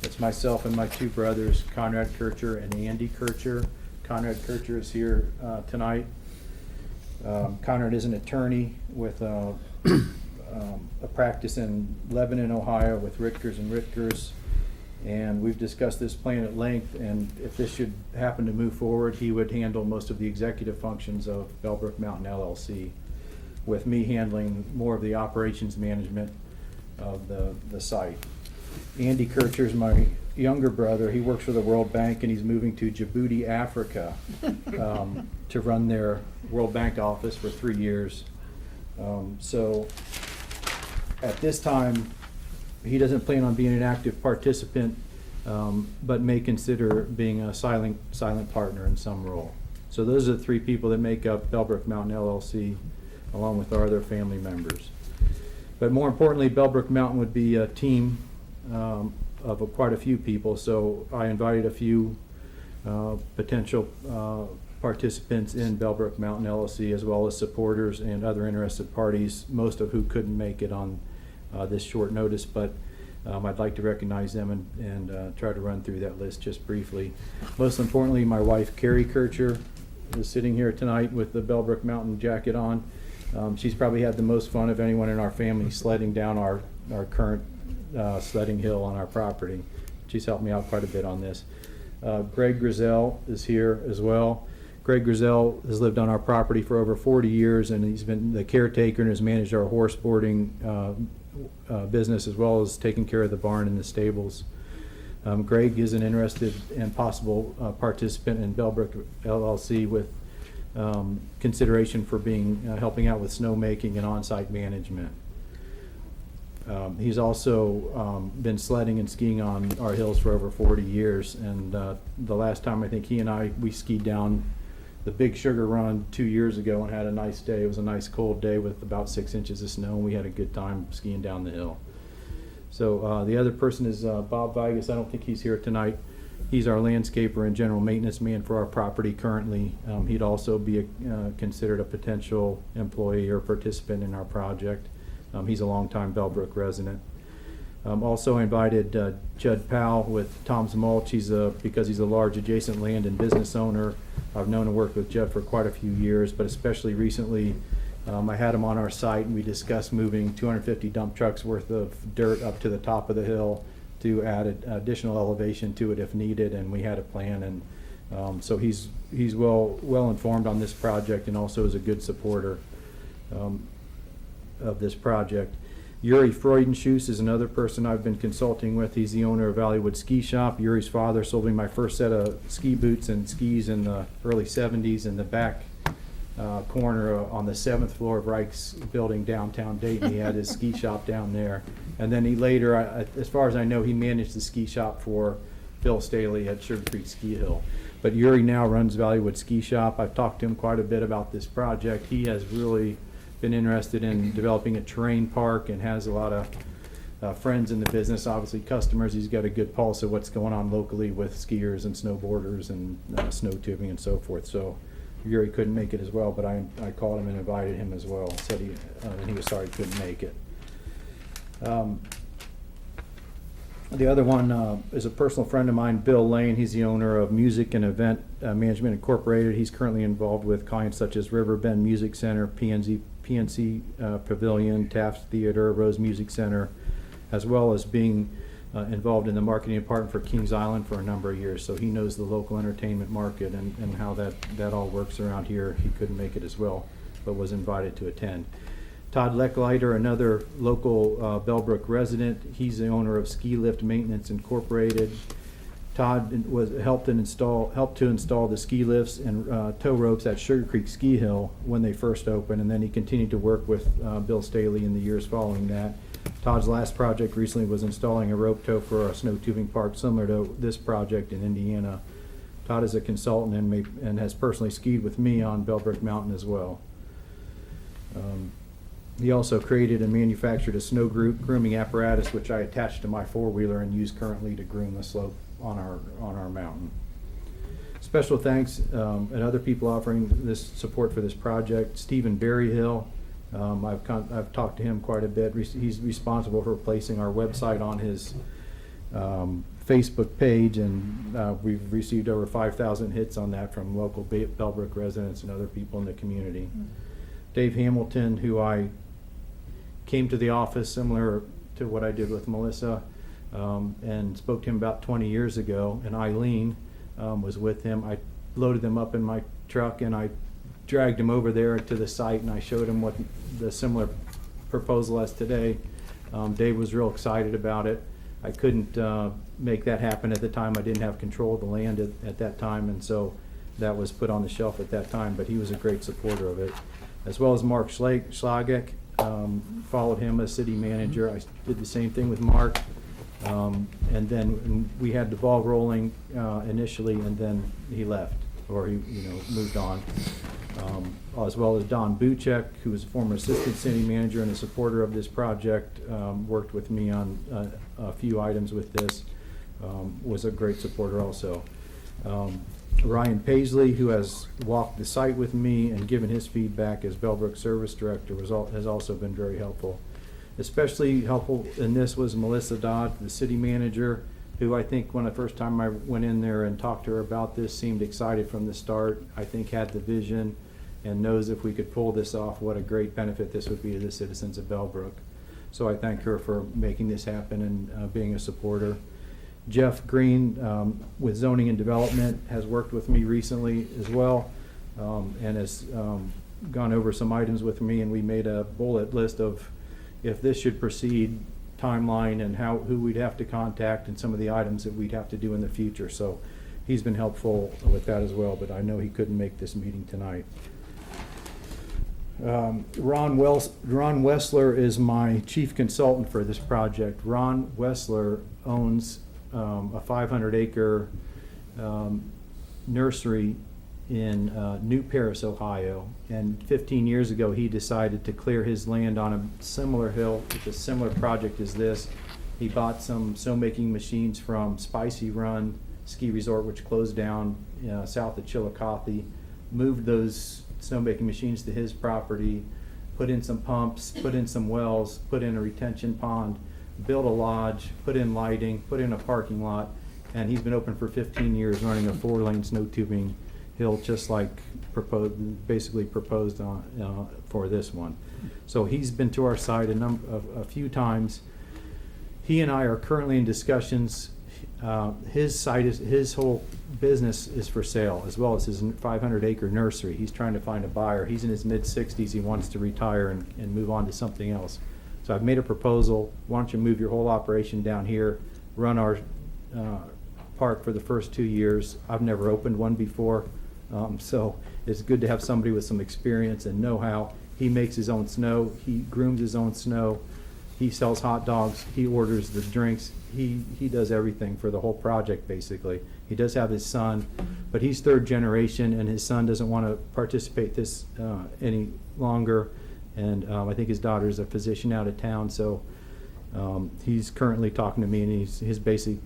Speaker 10: It's myself and my 2 brothers, Conrad Kircher and Andy Kircher. Conrad Kircher is here tonight. Conrad is an attorney with a practice in Lebanon, Ohio with Ritkers and Ritkers. And we've discussed this plan at length, and if this should happen to move forward, he would handle most of the executive functions of Bellbrook Mountain LLC, with me handling more of the operations management of the site. Andy Kircher is my younger brother. He works for the World Bank, and he's moving to Djibouti, Africa, to run their World Bank office for 3 years. So at this time, he doesn't plan on being an active participant, but may consider being a silent partner in some role. So those are the 3 people that make up Bellbrook Mountain LLC, along with our other family members. But more importantly, Bellbrook Mountain would be a team of quite a few people. So I invited a few potential participants in Bellbrook Mountain LLC, as well as supporters and other interested parties, most of who couldn't make it on this short notice, but I'd like to recognize them and try to run through that list just briefly. Most importantly, my wife, Carrie Kircher, is sitting here tonight with the Bellbrook Mountain jacket on. She's probably had the most fun of anyone in our family sledding down our current sledding hill on our property. She's helped me out quite a bit on this. Greg Grizel is here as well. Greg Grizel has lived on our property for over 40 years, and he's been the caretaker and has managed our horse boarding business, as well as taking care of the barn and the stables. Greg is an interested and possible participant in Bellbrook LLC with consideration for helping out with snowmaking and on-site management. He's also been sledding and skiing on our hills for over 40 years, and the last time I think he and we skied down the Big Sugar Run 2 years ago and had a nice day. It was a nice cold day with about 6 inches of snow, and we had a good time skiing down the hill. So the other person is Bob Vigas. I don't think he's here tonight.
Speaker 11: He's our landscaper and general maintenance man for our property currently. He'd also be considered a potential employee or participant in our project. He's a longtime Bellbrook resident. Also invited Judd Powell with Tom's Mulch. Because he's a large adjacent land and business owner. I've known and worked with Judd for quite a few years, but especially recently, I had him on our site and we discussed moving 250 dump trucks worth of dirt up to the top of the hill to add additional elevation to it if needed, and we had a plan, and so he's well informed on this project and also is a good supporter of this project. Yuri Freudenschutz is another person I've been consulting with. He's the owner of Valleywood Ski Shop. Yuri's father sold me my first set of ski boots and skis in the early 70s in the back corner on the 7th floor of Reich's building downtown Dayton. He had his ski shop down there. And then he later, as far as I know, he managed the ski shop for Bill Staley at Sugar Creek Ski Hill. But Yuri now runs Valleywood Ski Shop. I've talked to him quite a bit about this project. He has really been interested in developing a terrain park and has a lot of friends in the business, obviously customers. He's got a good pulse of what's going on locally with skiers and snowboarders and snow tubing and so forth. So Yuri couldn't make it as well, but I called him and invited him as well. Said he was sorry he couldn't make it. The other one is a personal friend of mine, Bill Lane. He's the owner of Music and Event Management Incorporated. He's currently involved with clients such as Riverbend Music Center, PNC Pavilion, Taft Theater, Rose Music Center, as well as being involved in the marketing department for Kings Island for a number of years. So he knows the local entertainment market and how that all works around here. He couldn't make it as well, but was invited to attend. Todd Leckleiter, another local Bellbrook resident. He's the owner of Ski Lift Maintenance Incorporated. Todd helped to install the ski lifts and tow ropes at Sugar Creek Ski Hill when they first opened, and then he continued to work with Bill Staley in the years following that. Todd's last project recently was installing a rope tow for a snow tubing park similar to this project in Indiana. Todd is a consultant and has personally skied with me on Bellbrook Mountain as well. He also created and manufactured a snow grooming apparatus, which I attached to my four-wheeler and use currently to groom the slope on our mountain. Special thanks and other people offering this support for this project. Stephen Berryhill, I've talked to him quite a bit. He's responsible for placing our website on his Facebook page, and we've received over 5,000 hits on that from local Bellbrook residents and other people in the community. Dave Hamilton, who I came to the office similar to what I did with Melissa, and spoke to him about 20 years ago, and Eileen was with him. I loaded them up in my truck and I dragged him over there to the site and I showed him what the similar proposal as today. Dave was real excited about it. I couldn't make that happen at the time. I didn't have control of the land at that time, and so that was put on the shelf at that time, but he was a great supporter of it. As well as Mark Schlagek, followed him as city manager. I did the same thing with Mark. And then we had the ball rolling initially, and then he left, or he moved on. As well as Don Buchek, who was a former assistant city manager and a supporter of this project, worked with me on a few items with this, was a great supporter also. Ryan Paisley, who has walked the site with me and given his feedback as Bellbrook Service Director, has also been very helpful. Especially helpful in this was Melissa Dodd, the city manager, who I think when the first time I went in there and talked to her about this, seemed excited from the start. I think had the vision and knows if we could pull this off, what a great benefit this would be to the citizens of Bellbrook. So I thank her for making this happen and being a supporter. Jeff Green with Zoning and Development has worked with me recently as well, and has gone over some items with me, and we made a bullet list of if this should proceed, timeline, and who we'd have to contact and some of the items that we'd have to do in the future. So he's been helpful with that as well, but I know he couldn't make this meeting tonight. Ron Wessler is my chief consultant for this project. Ron Wessler owns a 500-acre nursery in New Paris, Ohio, and 15 years ago he decided to clear his land on a similar hill with a similar project as this. He bought some snowmaking machines from Spicy Run ski resort, which closed down south of Chillicothe, moved those snowmaking machines to his property, put in some pumps, put in some wells, put in a retention pond, built a lodge, put in lighting, put in a parking lot, and he's been open for 15 years running a 4-lane snow tubing hill, just like basically proposed on, for this one. So he's been to our site a few times. He and I are currently in discussions. His site his whole business is for sale, as well as his 500-acre nursery. He's trying to find a buyer. He's in his mid-60s. He wants to retire and move on to something else. So I've made a proposal. Why don't you move your whole operation down here, run our park for the first 2 years. I've never opened one before, so it's good to have somebody with some experience and know-how. He makes his own snow. He grooms his own snow. He sells hot dogs. He orders the drinks. He does everything for the whole project, basically. He does have his son, but he's third generation, and his son doesn't want to participate this any longer. And I think his daughter's a physician out of town, so he's currently talking to me, and his basic,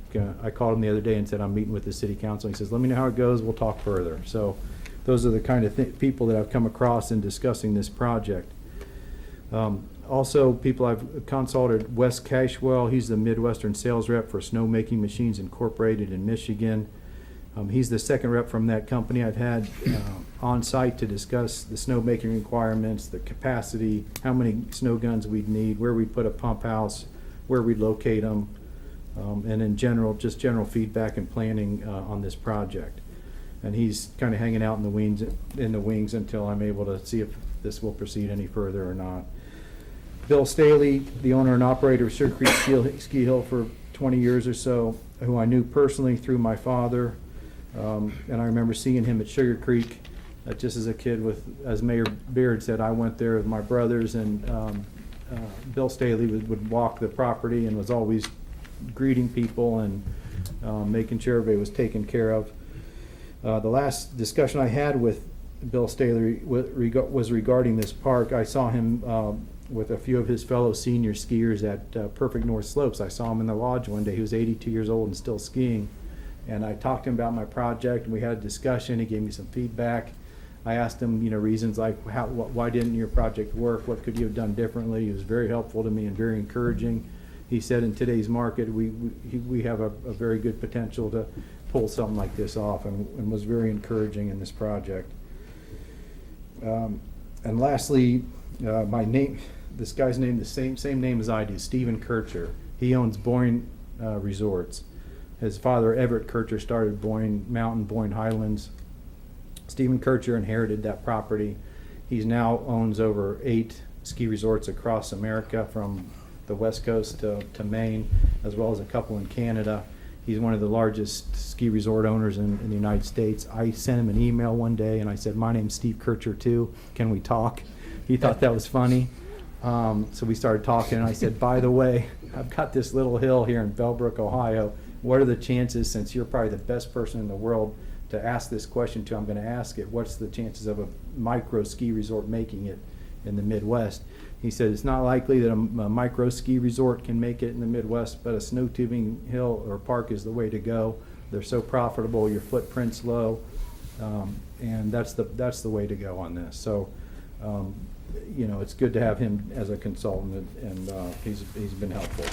Speaker 11: I called him the other day and said, I'm meeting with the city council. He says, let me know how it goes, we'll talk further. So those are the kind of people that I've come across in discussing this project. Also, people I've consulted, Wes Cashwell, he's the Midwestern sales rep for Snowmaking Machines Incorporated in Michigan. He's the second rep from that company I've had on site to discuss the snowmaking requirements, the capacity, how many snow guns we'd need, where we'd put a pump house, where we'd locate them, and in general, just general feedback and planning on this project. And he's kind of hanging out in the wings until I'm able to see if this will proceed any further or not. Bill Staley, the owner and operator of Sugar Creek Ski Hill for 20 years or so, who I knew personally through my father. And I remember seeing him at Sugar Creek just as a kid as Mayor Beard said, I went there with my brothers, and Bill Staley would walk the property and was always greeting people and making sure everybody was taken care of. The last discussion I had with Bill Staley was regarding this park. I saw him with a few of his fellow senior skiers at Perfect North Slopes. I saw him in the lodge one day. He was 82 years old and still skiing. And I talked to him about my project, and we had a discussion. He gave me some feedback. I asked him, reasons like why didn't your project work? What could you have done differently? He was very helpful to me and very encouraging. He said in today's market, we have a very good potential to pull something like this off, and was very encouraging in this project. And lastly, this guy's name, the same name as I do, Stephen Kircher. He owns Boyne Resorts. His father, Everett Kircher, started Boyne Mountain, Boyne Highlands. Stephen Kircher inherited that property. He now owns over 8 ski resorts across America, from the West Coast to Maine, as well as a couple in Canada. He's one of the largest ski resort owners in the United States. I sent him an email one day, and I said, my name's Steve Kircher too. Can we talk? He thought that was funny. So we started talking, and I said, by the way, I've got this little hill here in Bellbrook, Ohio. What are the chances, since you're probably the best person in the world to ask this question to, I'm going to ask it, what's the chances of a micro ski resort making it in the Midwest? He said it's not likely that a micro ski resort can make it in the Midwest, but a snow tubing hill or park is the way to go. They're so profitable, your footprint's low, and that's the way to go on this. So, it's good to have him as a consultant, and he's been helpful.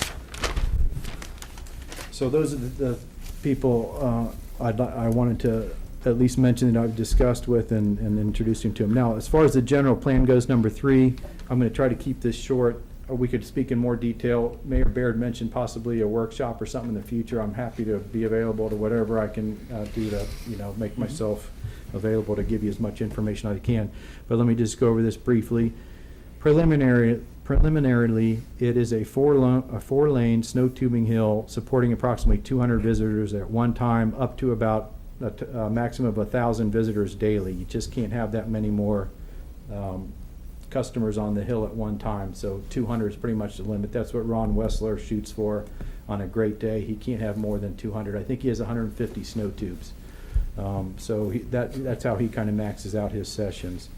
Speaker 11: So those are the people I wanted to at least mention that I've discussed with and introduce him to him. Now, as far as the general plan goes, number 3, I'm going to try to keep this short. We could speak in more detail. Mayor Baird mentioned possibly a workshop or something in the future. I'm happy to be available to whatever I can do to, make myself available to give you as much information as I can. But let me just go over this briefly. Preliminarily, it is a 4-lane snow tubing hill supporting approximately 200 visitors at one time, up to about a maximum of 1,000 visitors daily. You just can't have that many more customers on the hill at one time, so 200 is pretty much the limit. That's what Ron Wessler shoots for on a great day. He can't have more than 200. I think he has 150 snow tubes. So that's how he kind of maxes out his sessions.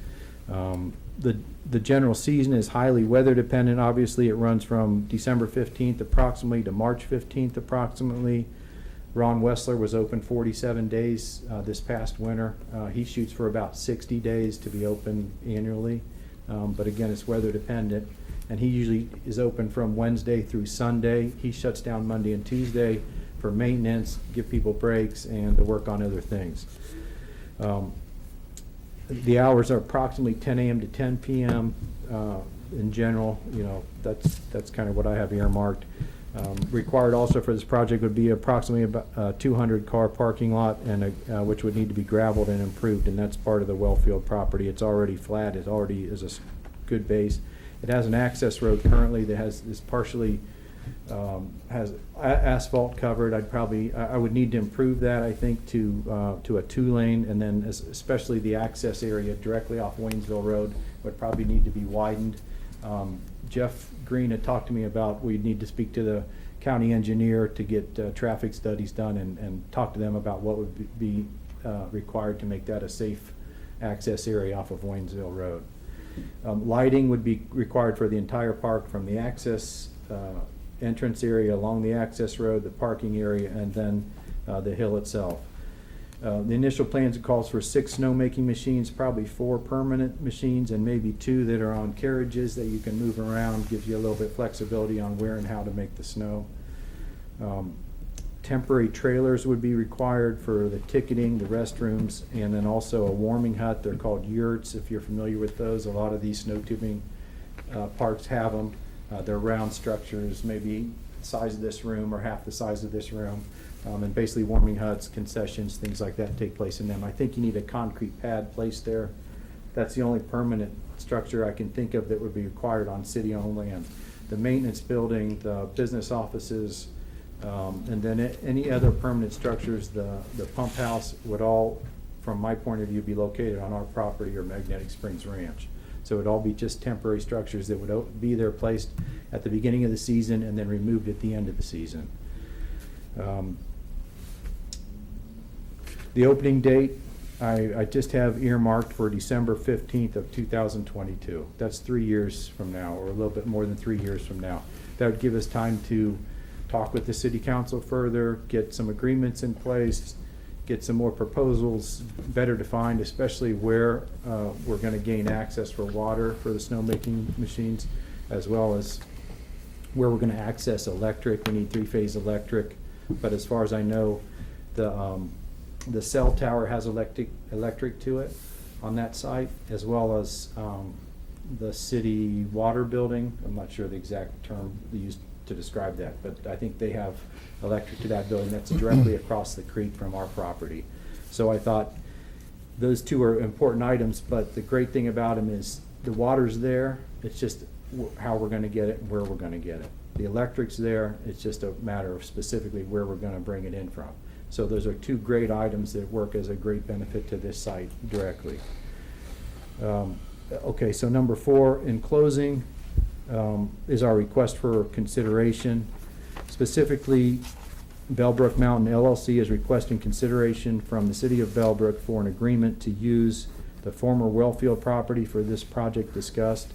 Speaker 11: The general season is highly weather dependent. Obviously, it runs from December 15th approximately to March 15th approximately. Ron Wessler was open 47 days this past winter. He shoots for about 60 days to be open annually, but again, it's weather dependent. And he usually is open from Wednesday through Sunday. He shuts down Monday and Tuesday for maintenance, give people breaks, and to work on other things. The hours are approximately 10 a.m. to 10 p.m. In general. That's kind of what I have earmarked. Required also for this project would be approximately about a 200-car parking lot, and which would need to be gravelled and improved, and that's part of the Wellfield property. It's already flat. It already is a good base. It has an access road currently that is partially has asphalt covered. I would need to improve that, I think, to a 2-lane, and then especially the access area directly off Waynesville Road would probably need to be widened. Jeff Green had talked to me about we need to speak to the county engineer to get traffic studies done and talk to them about what would be required to make that a safe access area off of Waynesville Road. Lighting would be required for the entire park, from the access entrance area along the access road, the parking area, and then the hill itself. The initial plans calls for 6 snowmaking machines, probably 4 permanent machines, and maybe 2 that are on carriages that you can move around. Gives you a little bit of flexibility on where and how to make the snow. Temporary trailers would be required for the ticketing, the restrooms, and then also a warming hut. They're called yurts, if you're familiar with those. A lot of these snow tubing parks have them. They're round structures, maybe the size of this room or half the size of this room. And basically warming huts, concessions, things like that take place in them. I think you need a concrete pad placed there. That's the only permanent structure I can think of that would be required on city-owned land. The maintenance building, the business offices, and then any other permanent structures, the pump house would all, from my point of view, be located on our property or Magnetic Springs Ranch. So it would all be just temporary structures that would be there placed at the beginning of the season and then removed at the end of the season. The opening date, I just have earmarked for December 15th of 2022. That's 3 years from now, or a little bit more than 3 years from now. That would give us time to talk with the city council further, get some agreements in place, get some more proposals better defined, especially where we're going to gain access for water for the snowmaking machines, as well as where we're going to access electric. We need 3-phase electric, but as far as I know, the cell tower has electric to it on that site, as well as the city water building. I'm not sure the exact term they used to describe that, but I think they have electric to that building that's directly across the creek from our property. So I thought those 2 are important items, but the great thing about them is the water's there. It's just how we're going to get it and where we're going to get it. The electric's there. It's just a matter of specifically where we're going to bring it in from. So those are 2 great items that work as a great benefit to this site directly. Okay, so number 4, in closing, is our request for consideration. Specifically, Bellbrook Mountain LLC is requesting consideration from the city of Bellbrook for an agreement to use the former Wellfield property for this project discussed.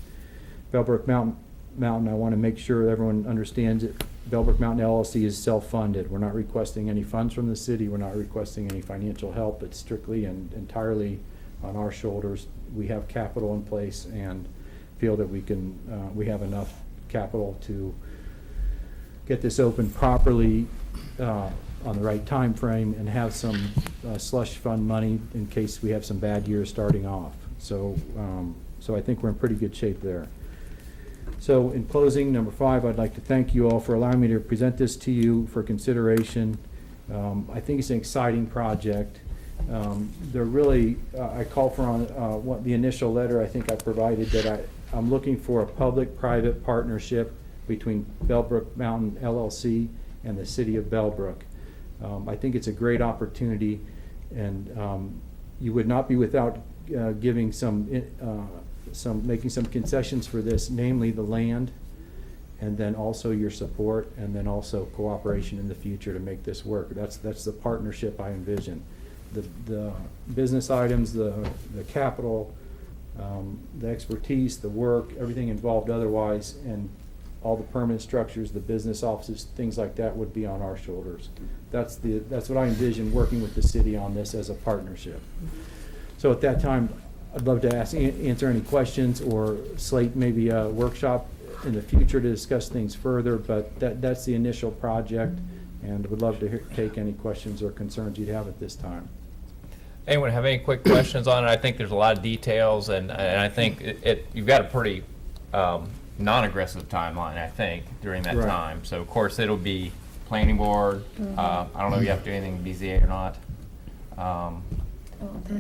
Speaker 11: Bellbrook Mountain, I want to make sure everyone understands it. Bellbrook Mountain LLC is self-funded. We're not requesting any funds from the city. We're not requesting any financial help. It's strictly and entirely on our shoulders. We have capital in place and feel that we have enough capital to get this open properly on the right time frame and have some slush fund money in case we have some bad years starting off. So I think we're in pretty good shape there. So in closing, number 5, I'd like to thank you all for allowing me to present this to you for consideration. I think it's an exciting project. They're really, I call for on the initial letter I think I provided that I'm looking for a public-private partnership between Bellbrook Mountain LLC and the city of Bellbrook. I think it's a great opportunity, and you would not be without giving making some concessions for this, namely the land, and then also your support, and then also cooperation in the future to make this work. That's the partnership I envision. The business items, the capital, the expertise, the work, everything involved otherwise, and all the permanent structures, the business offices, things like that would be on our shoulders. That's what I envision working with the city on this as a partnership. So at that time, I'd love to answer any questions or slate maybe a workshop in the future to discuss things further, but that's the initial project, and would love to take any questions or concerns you'd have at this time.
Speaker 1: Anyone have any quick questions on it? I think there's a lot of details, and I think you've got a pretty non-aggressive timeline, I think, during that
Speaker 11: Right.
Speaker 1: time. So, of course, it'll be planning board. I don't know if you have to do anything with BZA or not.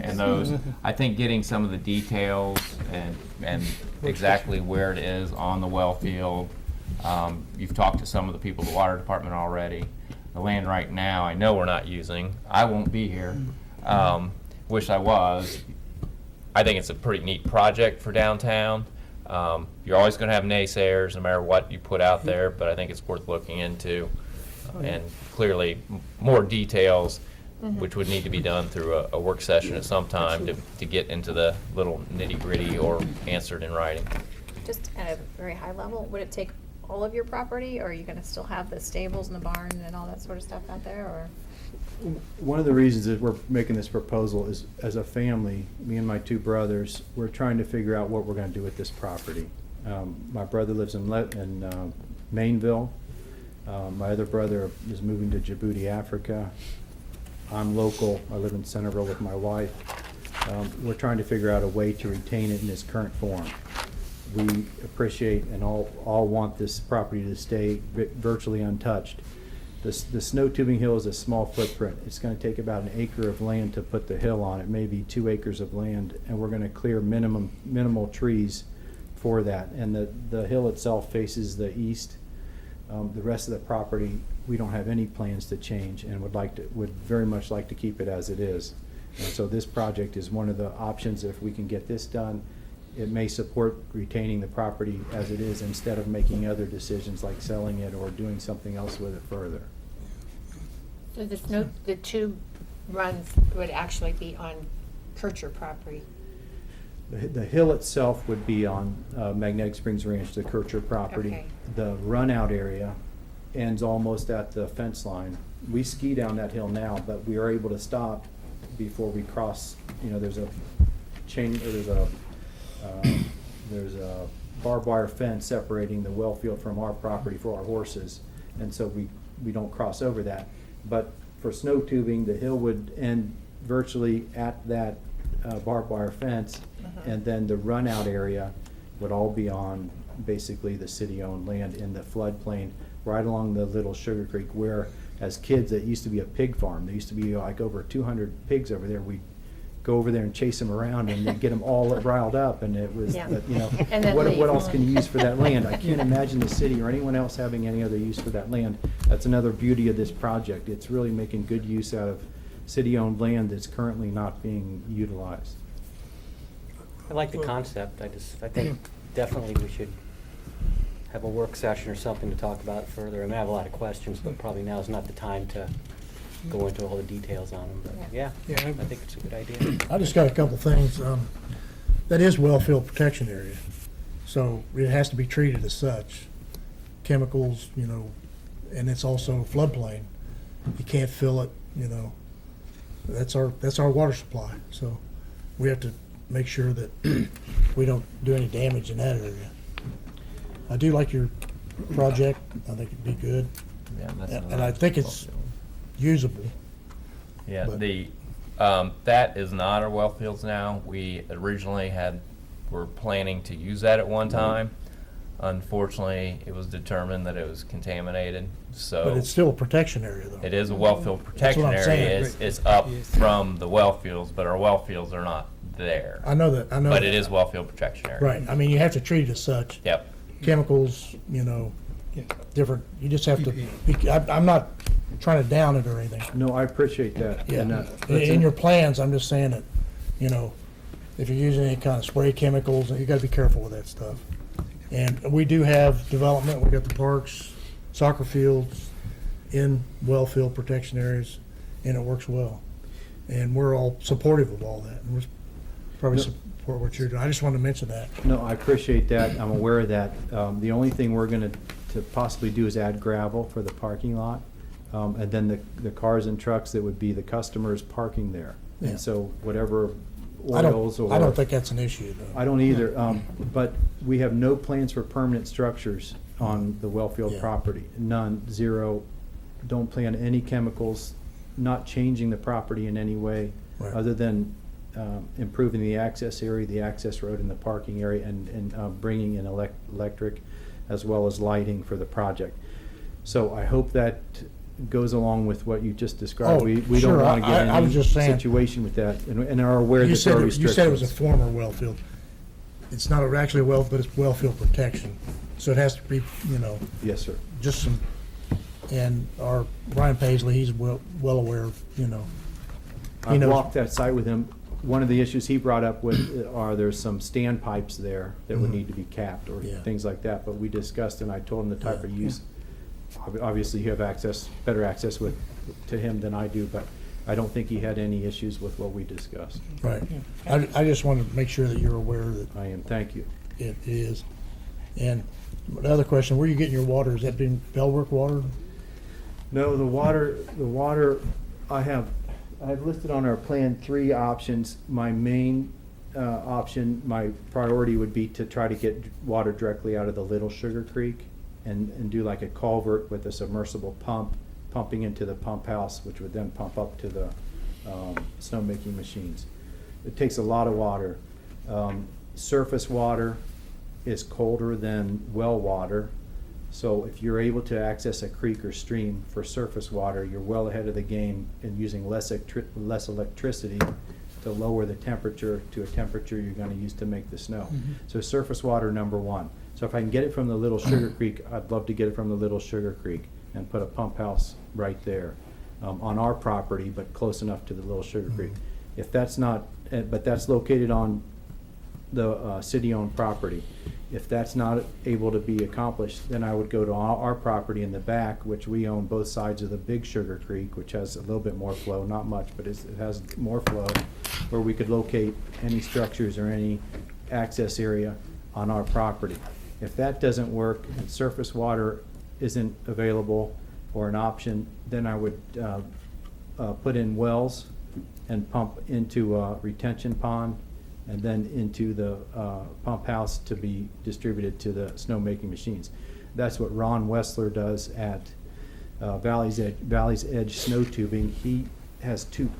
Speaker 1: And those, I think getting some of the details and exactly where it is on the well field. You've talked to some of the people at the water department already. The land right now, I know we're not using. I won't be here. Wish I was. I think it's a pretty neat project for downtown. You're always going to have naysayers no matter what you put out there, but I think it's worth looking into. And clearly, more details, which would need to be done through a work session at some time to get into the little nitty-gritty or answered in writing.
Speaker 9: Just at a very high level, would it take all of your property, or are you gonna still have the stables and the barn and all that sort of stuff out there, or?
Speaker 11: One of the reasons that we're making this proposal is, as a family, me and my two brothers, we're trying to figure out what we're going to do with this property. My brother lives in Mainville. My other brother is moving to Djibouti, Africa. I'm local. I live in Centerville with my wife. We're trying to figure out a way to retain it in its current form. We appreciate and all want this property to stay virtually untouched. The snow tubing hill is a small footprint. It's going to take about an acre of land to put the hill on. It may be 2 acres of land, and we're going to clear minimal trees for that. And the hill itself faces the east. The rest of the property, we don't have any plans to change, and would very much like to keep it as it is. And so this project is one of the options. If we can get this done, it may support retaining the property as it is instead of making other decisions like selling it or doing something else with it further.
Speaker 7: So the tube runs would actually be on Kircher property.
Speaker 11: The hill itself would be on Magnetic Springs Ranch, the Kircher property.
Speaker 7: Okay.
Speaker 11: The runout area ends almost at the fence line. We ski down that hill now, but we are able to stop before we cross. There's a chain, or there's a barbed wire fence separating the well field from our property for our horses, and so we don't cross over that. But for snow tubing, the hill would end virtually at that barbed wire fence, and then the runout area would all be on basically the city-owned land in the floodplain right along the Little Sugar Creek, where as kids, it used to be a pig farm. There used to be like over 200 pigs over there. We'd go over there and chase them around and they'd get them all riled up, and it was,
Speaker 7: Yeah.
Speaker 11: And then what else can you use for that land? I can't imagine the city or anyone else having any other use for that land. That's another beauty of this project. It's really making good use out of city-owned land that's currently not being utilized.
Speaker 6: I like the concept. I think definitely we should have a work session or something to talk about further. I mean, I have a lot of questions, but probably now is not the time to go into all the details on them. But yeah, I think it's a good idea.
Speaker 3: I just got a couple things. That is well field protection area, so it has to be treated as such. Chemicals, and it's also floodplain. You can't fill it, That's our water supply. So we have to make sure that we don't do any damage in that area. I do like your project. I think it'd be good,
Speaker 1: Yeah, that's
Speaker 3: and I think it's usable.
Speaker 1: Yeah,
Speaker 3: but-
Speaker 1: that is not our well fields now. We originally were planning to use that at one time. Unfortunately, it was determined that it was contaminated, so.
Speaker 3: But it's still a protection area, though.
Speaker 1: It is a well field protection
Speaker 3: what I'm saying.
Speaker 1: area. It's up from the well fields, but our well fields are not there.
Speaker 3: I know that.
Speaker 1: But it is well field protection area.
Speaker 3: Right. I mean, you have to treat it as such.
Speaker 1: Yep.
Speaker 3: Chemicals, different. You just have to. I'm not trying to down it or anything.
Speaker 11: No, I appreciate that.
Speaker 3: Yeah.
Speaker 11: And,
Speaker 3: In your plans, I'm just saying that, if you're using any kind of spray chemicals, you got to be careful with that stuff. And we do have development. We got the parks, soccer fields in well field protection areas, and it works well. And we're all supportive of all that. And probably
Speaker 11: No.
Speaker 3: support what you're doing. I just wanted to mention that.
Speaker 11: No, I appreciate that. I'm aware of that. The only thing we're gonna to possibly do is add gravel for the parking lot. And then the cars and trucks that would be the customers parking there.
Speaker 3: Yeah.
Speaker 11: And so whatever
Speaker 3: I
Speaker 11: oils or.
Speaker 3: don't think that's an issue, though.
Speaker 11: I don't either, but we have no plans for permanent structures on the Wellfield
Speaker 3: Yeah.
Speaker 11: property. None, zero. Don't plan any chemicals, not changing the property in any way,
Speaker 3: Right.
Speaker 11: other than improving the access area, the access road and the parking area, and bringing in electric as well as lighting for the project. So I hope that goes along with what you just described.
Speaker 3: Oh,
Speaker 11: We don't
Speaker 3: sure.
Speaker 11: want to get in
Speaker 3: I was
Speaker 11: any
Speaker 3: just saying-
Speaker 11: situation with that, and are aware
Speaker 3: You
Speaker 11: that there are
Speaker 3: said,
Speaker 11: restrictions.
Speaker 3: you said it was a former well field. It's not actually a well, but it's well field protection. So it has to be,
Speaker 11: Yes, sir.
Speaker 3: just some, and our Brian Paisley, he's well aware of, he
Speaker 11: I've
Speaker 3: knows.
Speaker 11: walked that site with him. One of the issues he brought up with are there's some standpipes there that would
Speaker 3: Mhm.
Speaker 11: need to be capped or
Speaker 3: Yeah.
Speaker 11: things like that, but we discussed and I told him the type of
Speaker 3: Yeah.
Speaker 11: use. Obviously, you have better access to him than I do, but I don't think he had any issues with what we discussed.
Speaker 3: Right. I just wanted to make sure that you're aware that
Speaker 11: I am, thank you.
Speaker 3: it is. And the other question, where are you getting your water? Is that being Bellbrook water?
Speaker 11: No, the water, I have listed on our plan 3 options. My main option, my priority would be to try to get water directly out of the Little Sugar Creek and do like a culvert with a submersible pump, pumping into the pump house, which would then pump up to the snowmaking machines. It takes a lot of water. Surface water is colder than well water. So if you're able to access a creek or stream for surface water, you're well ahead of the game in using less electricity to lower the temperature to a temperature you're gonna use to make the snow. So surface water, number 1. So if I can get it from the Little Sugar Creek, I'd love to get it from the Little Sugar Creek and put a pump house right there on our property, but close enough to the Little Sugar Creek. If that's not, but that's located on the city-owned property. If that's not able to be accomplished, then I would go to our property in the back, which we own both sides of the Big Sugar Creek, which has a little bit more flow, not much, but it has more flow, where we could locate any structures or any access area on our property. If that doesn't work and surface water isn't available or an option, then I would put in wells and pump into a retention pond and then into the pump house to be distributed to the snowmaking machines. That's what Ron Wessler does at Valley's Edge Snow Tubing. He has two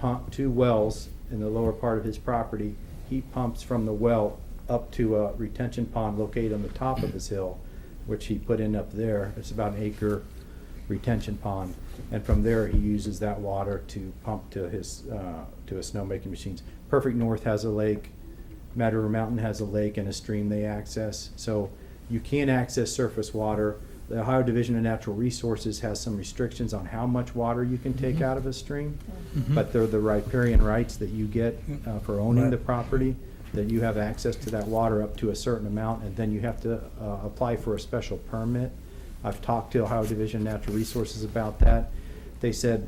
Speaker 11: wells in the lower part of his property. He pumps from the well up to a retention pond located on the top of his hill, which he put in up there. It's about an acre retention pond. And from there, he uses that water to pump to his snowmaking machines. Perfect North has a lake. Mad River Mountain has a lake and a stream they access. So you can access surface water. The Ohio Division of Natural Resources has some restrictions on how much water you can take out of a stream, but they're the riparian rights that you get for owning
Speaker 3: Right.
Speaker 11: the property, that you have access to that water up to a certain amount, and then you have to apply for a special permit. I've talked to Ohio Division of Natural Resources about that. They said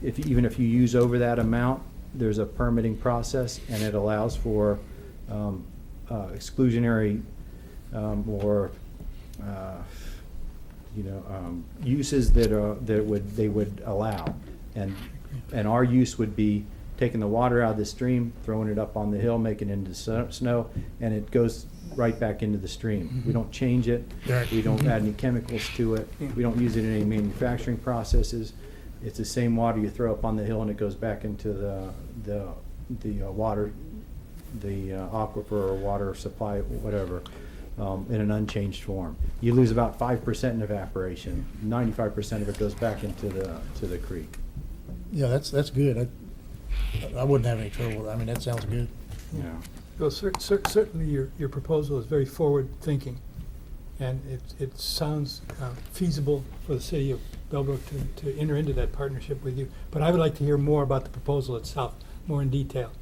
Speaker 11: even if you use over that amount, there's a permitting process, and it allows for exclusionary or uses that they would allow, and our use would be taking the water out of the stream, throwing it up on the hill, making it into snow, and it goes right back into the stream. We don't change it.
Speaker 3: Right.
Speaker 11: We don't add any chemicals to it. We don't use it in any manufacturing processes. It's the same water you throw up on the hill, and it goes back into the water, the aquifer or water supply, whatever, in an unchanged form. You lose about 5% in evaporation. 95% of it goes back into the creek.
Speaker 3: Yeah, that's good. I wouldn't have any trouble with it. I mean, that sounds good.
Speaker 11: Yeah.
Speaker 12: Well, certainly your proposal is very forward-thinking, and it sounds feasible for the city of Bellbrook to enter into that partnership with you. But I would like to hear more about the proposal itself, more in detail,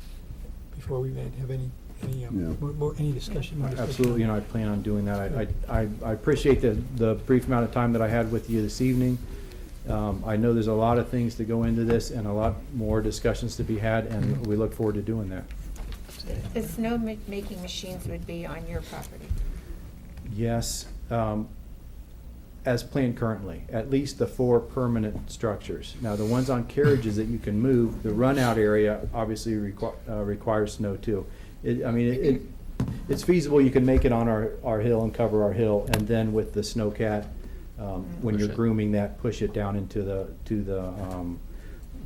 Speaker 12: before we have any discussion. More discussion.
Speaker 11: Absolutely, I plan on doing that. I appreciate the brief amount of time that I had with you this evening. I know there's a lot of things to go into this and a lot more discussions to be had, and we look forward to doing that.
Speaker 7: The snow-making machines would be on your property.
Speaker 11: Yes, as planned currently, at least the 4 permanent structures. Now, the ones on carriages that you can move, the run-out area obviously requires snow too. It's feasible, you can make it on our hill and cover our hill, and then with the snowcat, when
Speaker 1: Push
Speaker 11: you're
Speaker 1: it.
Speaker 11: grooming that, push it down into the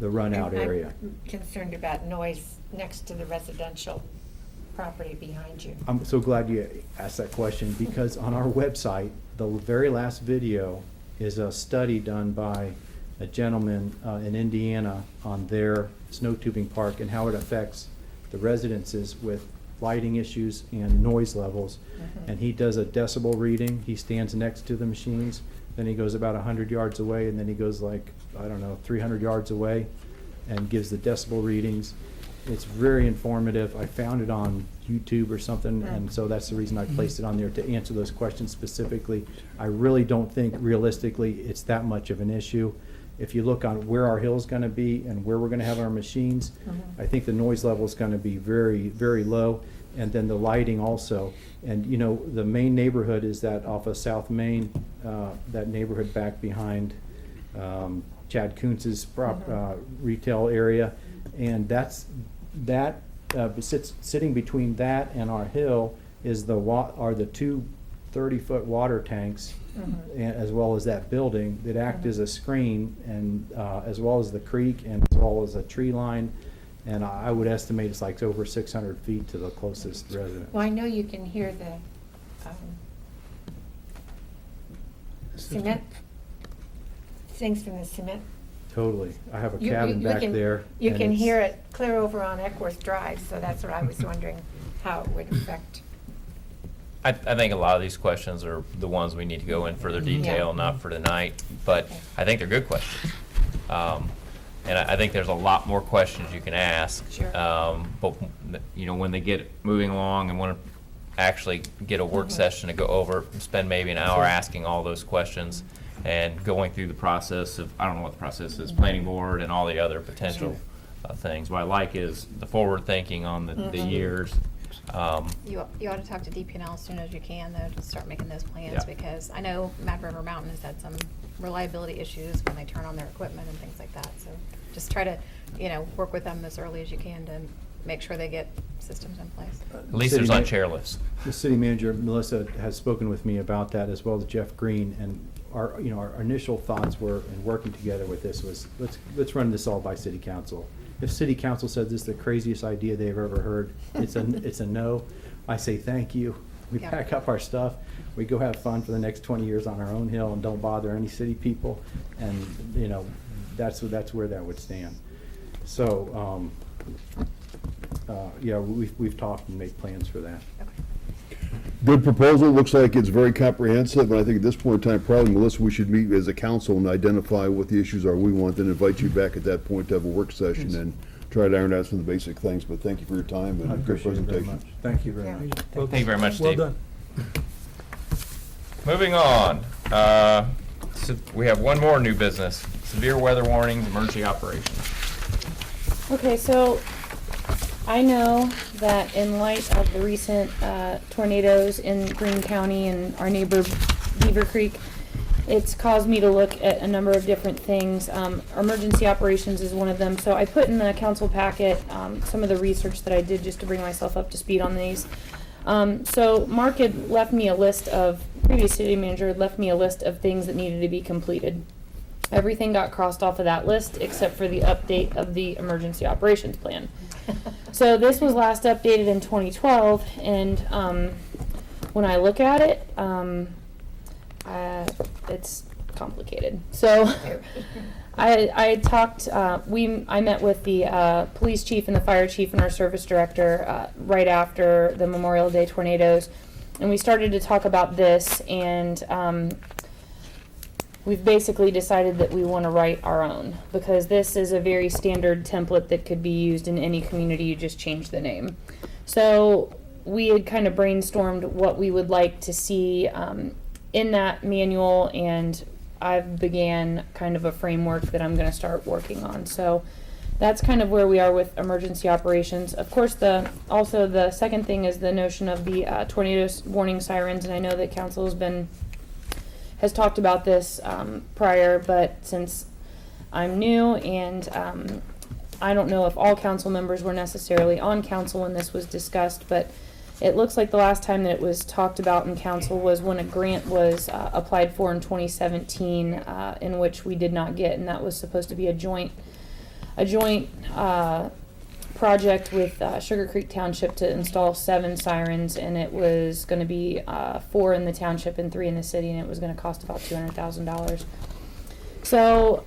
Speaker 11: run-out area.
Speaker 7: I'm concerned about noise next to the residential property behind you.
Speaker 11: I'm so glad you asked that question, because on our website, the very last video is a study done by a gentleman in Indiana on their snow tubing park and how it affects the residences with lighting issues and noise levels. And he does a decibel reading. He stands next to the machines, then he goes about 100 yards away, and then he goes like, I don't know, 300 yards away and gives the decibel readings. It's very informative. I found it on YouTube or something, and so that's the reason I placed it on there, to answer those questions specifically. I really don't think realistically it's that much of an issue. If you look on where our hill's gonna be and where we're gonna have our machines, I think the noise level is gonna be very, very low, and then the lighting also. And you know, the main neighborhood is that off of South Main, that neighborhood back behind Chad Kuntz's retail area, and sitting between that and our hill is are the 2 30-foot water tanks, as well as that building that act as a screen, and as well as the creek and as well as a tree line. And I would estimate it's like over 600 feet to the closest resident.
Speaker 7: Well, I know you can hear the cement, things from the cement.
Speaker 11: Totally. I have a
Speaker 7: You-
Speaker 11: cabin
Speaker 7: you
Speaker 11: back
Speaker 7: can-
Speaker 11: there.
Speaker 7: You
Speaker 11: and
Speaker 7: can
Speaker 11: it's-
Speaker 7: hear it clear over on Eckworth Drive, so that's what I was wondering, how it would affect.
Speaker 1: I think a lot of these questions are the ones we need to go in further detail, not for tonight, but
Speaker 7: Okay.
Speaker 1: I think they're good questions. And I think there's a lot more questions you can ask.
Speaker 7: Sure.
Speaker 1: But, you know, when they get moving along and want to actually get a work session to go over, spend maybe an hour asking all those questions and going through the process of, I don't know what the process is, planning board and all the other potential things. What I like is the forward thinking on the years.
Speaker 9: You ought to talk to DP&L as soon as you can, though, to start making those plans,
Speaker 1: Yeah.
Speaker 9: because I know Mad River Mountain has had some reliability issues when they turn on their equipment and things like that. So just try to, work with them as early as you can to make sure they get systems in place.
Speaker 1: At least there's on chair lists.
Speaker 11: The city manager, Melissa, has spoken with me about that, as well as Jeff Green, and our initial thoughts were, in working together with this, was let's run this all by city council. If city council says this is the craziest idea they've ever heard, it's a no. I say thank you. We
Speaker 9: Yeah.
Speaker 11: pack up our stuff, we go have fun for the next 20 years on our own hill and don't bother any city people, and that's where that would stand. So, yeah, we've talked and made plans for that.
Speaker 5: Good proposal, looks like it's very comprehensive, and I think at this point in time, probably, Melissa, we should meet as a council and identify what the issues are we want, then invite you back at that point to have a work session and try to iron out some of the basic things, but thank you for your time
Speaker 11: I
Speaker 5: and a good
Speaker 11: appreciate it very
Speaker 5: presentation.
Speaker 11: much. Thank you very
Speaker 7: Yeah.
Speaker 11: much.
Speaker 12: Well
Speaker 1: Thank you very much,
Speaker 12: Well
Speaker 1: Steve.
Speaker 12: done.
Speaker 1: Moving on, so we have one more new business, severe weather warnings, emergency operations.
Speaker 4: Okay, so I know that in light of the recent tornadoes in Greene County and our neighbor Beaver Creek, it's caused me to look at a number of different things. Emergency operations is one of them. So I put in the council packet some of the research that I did just to bring myself up to speed on these. So Mark had left me a list of, previous city manager had left me a list of things that needed to be completed. Everything got crossed off of that list except for the update of the emergency operations plan. So this was last updated in 2012, and when I look at it, it's complicated. So I talked, I met with the police chief and the fire chief and our service director right after the Memorial Day tornadoes, and we started to talk about this, and we've basically decided that we want to write our own, because this is a very standard template that could be used in any community. You just change the name. So we had kind of brainstormed what we would like to see in that manual, and I've began kind of a framework that I'm going to start working on. So that's kind of where we are with emergency operations. Of course, also the second thing is the notion of the tornado warning sirens, and I know that council has talked about this prior, but since I'm new and I don't know if all council members were necessarily on council when this was discussed, but it looks like the last time that it was talked about in council was when a grant was applied for in 2017, in which we did not get, and that was supposed to be a joint project with Sugar Creek Township to install 7 sirens, and it was going to be 4 in the township and 3 in the city, and it was going to cost about $200,000. So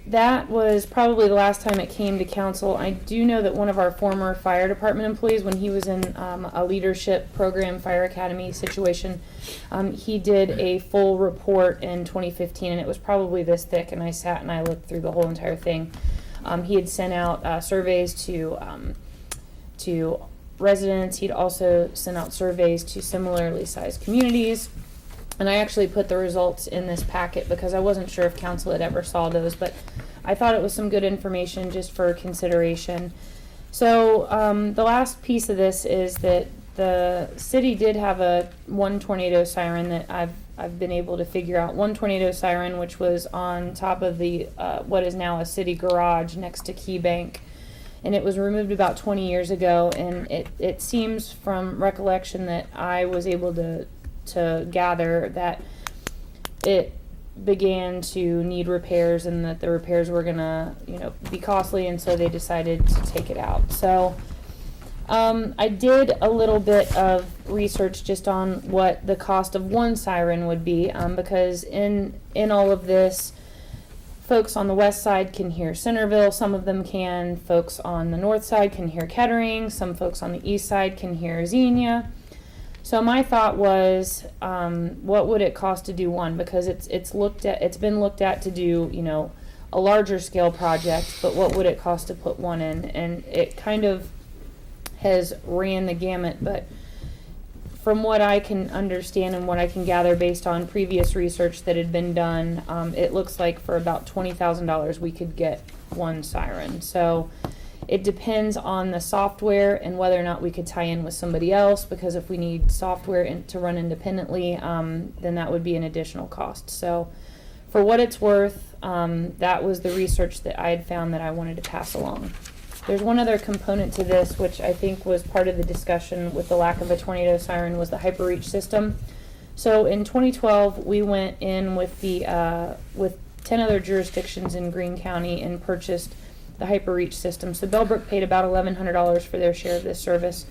Speaker 4: that was probably the last time it came to council. I do know that one of our former fire department employees, when he was in a leadership program, fire academy situation, he did a full report in 2015, and it was probably this thick, and I sat and I looked through the whole entire thing. He had sent out surveys to residents. He'd also sent out surveys to similarly sized communities. And I actually put the results in this packet because I wasn't sure if council had ever saw those, but I thought it was some good information just for consideration. So the last piece of this is that the city did have one tornado siren that I've been able to figure out. One tornado siren, which was on top of the what is now a city garage next to Key Bank. And it was removed about 20 years ago, and it seems from recollection that I was able to gather that it began to need repairs, and that the repairs were gonna, be costly, and so they decided to take it out. So I did a little bit of research just on what the cost of one siren would be, because in all of this, folks on the west side can hear Centerville, some of them can. Folks on the north side can hear Kettering, some folks on the east side can hear Xenia. So my thought was, what would it cost to do one? Because it's been looked at to do, a larger scale project, but what would it cost to put one in? And it kind of has ran the gamut, but from what I can understand and what I can gather based on previous research that had been done, it looks like for about $20,000 we could get one siren. So it depends on the software and whether or not we could tie in with somebody else, because if we need software to run independently, then that would be an additional cost. So for what it's worth, that was the research that I had found that I wanted to pass along. There's one other component to this, which I think was part of the discussion with the lack of a tornado siren, was the HyperReach system. So in 2012, we went in with with 10 other jurisdictions in Greene County and purchased the HyperReach system. So Bellbrook paid about $1,100 for their share of this service.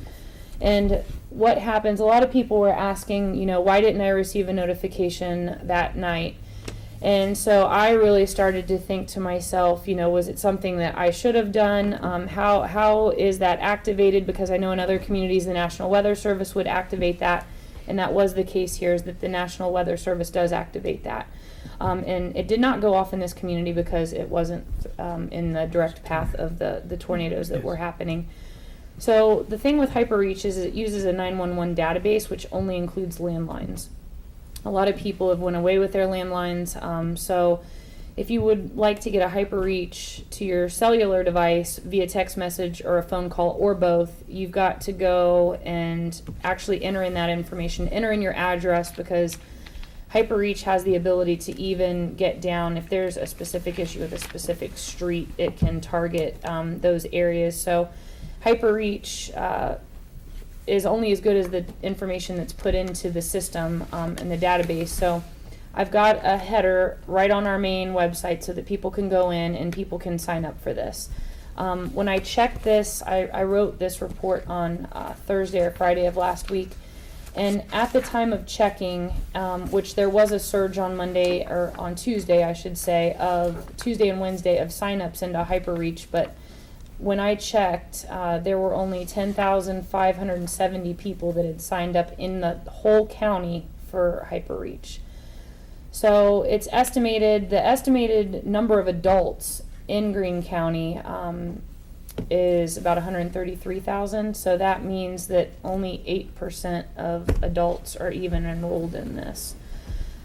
Speaker 4: And what happens, a lot of people were asking, why didn't I receive a notification that night? And so I really started to think to myself, was it something that I should have done? How is that activated? Because I know in other communities the National Weather Service would activate that, and that was the case here, is that the National Weather Service does activate that. And it did not go off in this community because it wasn't in the direct path of the tornadoes that were happening. So the thing with HyperReach is it uses a 911 database, which only includes landlines. A lot of people have went away with their landlines. So if you would like to get a HyperReach to your cellular device via text message or a phone call or both, you've got to go and actually enter in that information, enter in your address, because HyperReach has the ability to even get down, if there's a specific issue with a specific street, it can target those areas. So HyperReach is only as good as the information that's put into the system and the database. So I've got a header right on our main website so that people can go in and people can sign up for this. When I checked this, I wrote this report on Thursday or Friday of last week. And at the time of checking, which there was a surge on Monday, or on Tuesday, I should say, of Tuesday and Wednesday of signups into HyperReach, but when I checked, there were only 10,570 people that had signed up in the whole county for HyperReach. So it's estimated, the estimated number of adults in Greene County is about 133,000. So that means that only 8% of adults are even enrolled in this.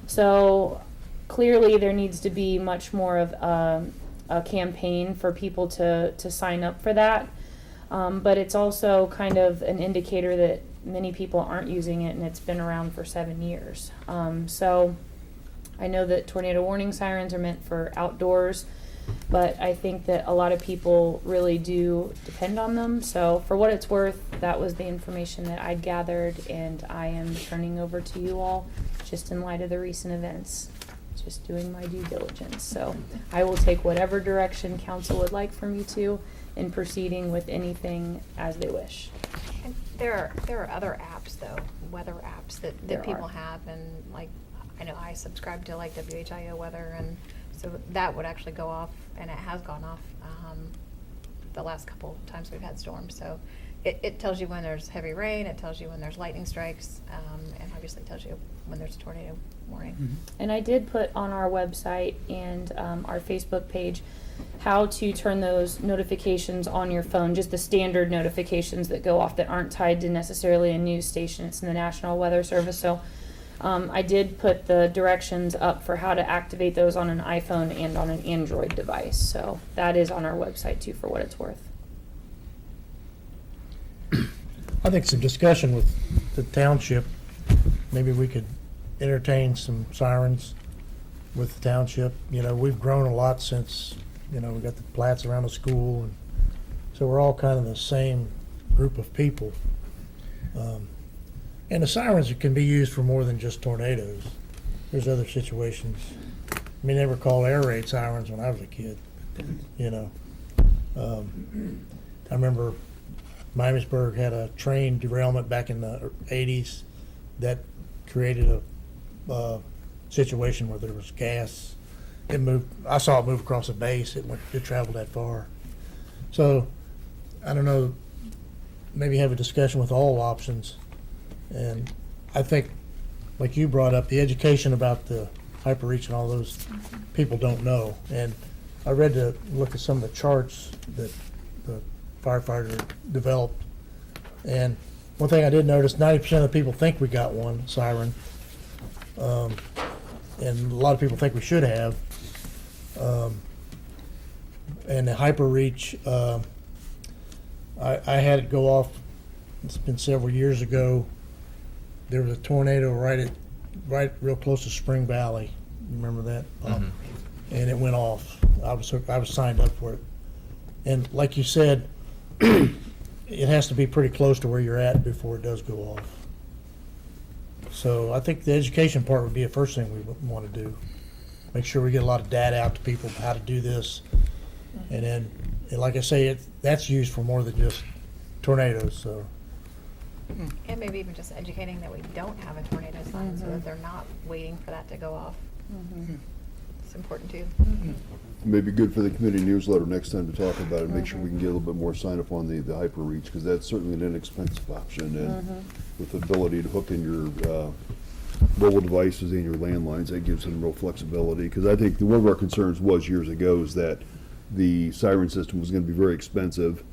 Speaker 4: So clearly there needs to be much more of a campaign for people to sign up for that. But it's also kind of an indicator that many people aren't using it, and it's been around for 7 years. So I know that tornado warning sirens are meant for outdoors, but I think that a lot of people really do depend on them. So for what it's worth, that was the information that I'd gathered, and I am turning over to you all just in light of the recent events. Just doing my due diligence. So I will take whatever direction council would like for me to in proceeding with anything as they wish.
Speaker 9: And there are other apps though, weather apps
Speaker 4: There
Speaker 9: that people
Speaker 4: are.
Speaker 9: have, and like, I know I subscribe to like WHIO weather, and so that would actually go off, and it has gone off the last couple times we've had storms. So it tells you when there's heavy rain, it tells you when there's lightning strikes, and obviously tells you when there's a tornado warning.
Speaker 4: And I did put on our website and our Facebook page how to turn those notifications on your phone, just the standard notifications that go off that aren't tied to necessarily a news station. It's in the National Weather Service. So I did put the directions up for how to activate those on an iPhone and on an Android device. So that is on our website too, for what it's worth.
Speaker 3: I think some discussion with the township, maybe we could entertain some sirens with the township. You know, we've grown a lot since, you know, we got the plats around the school, and so we're all kind of the same group of people. And the sirens can be used for more than just tornadoes. There's other situations. I mean, they were called air raid sirens when I was a kid, you know. I remember Miamisburg had a train derailment back in the 80s that created a situation where there was gas. It moved. I saw it move across a base. It traveled that far. So I don't know. Maybe have a discussion with all options. And I think, like you brought up, the education about the hyperreach and all those people don't know. And I look at some of the charts that the firefighter developed. And one thing I did notice, 90% of the people think we got one siren. And a lot of people think we should have. And the hyperreach, I had it go off, it's been several years ago. There was a tornado right real close to Spring Valley. You remember that? And it went off. I was signed up for it. And like you said, it has to be pretty close to where you're at before it does go off. So I think the education part would be the first thing we would want to do. Make sure we get a lot of data out to people how to do this. And then, and like I say, that's used for more than just tornadoes. So.
Speaker 9: And maybe even just educating that we don't have a tornado sign, so that they're not waiting for that to go off. It's important too.
Speaker 5: Maybe good for the community newsletter next time to talk about it, make sure we can get a little bit more sign up on the hyperreach, because that's certainly an inexpensive option, and with the ability to hook in your mobile devices and your landlines, that gives them real flexibility. Because I think one of our concerns was years ago is that the siren system was going to be very expensive,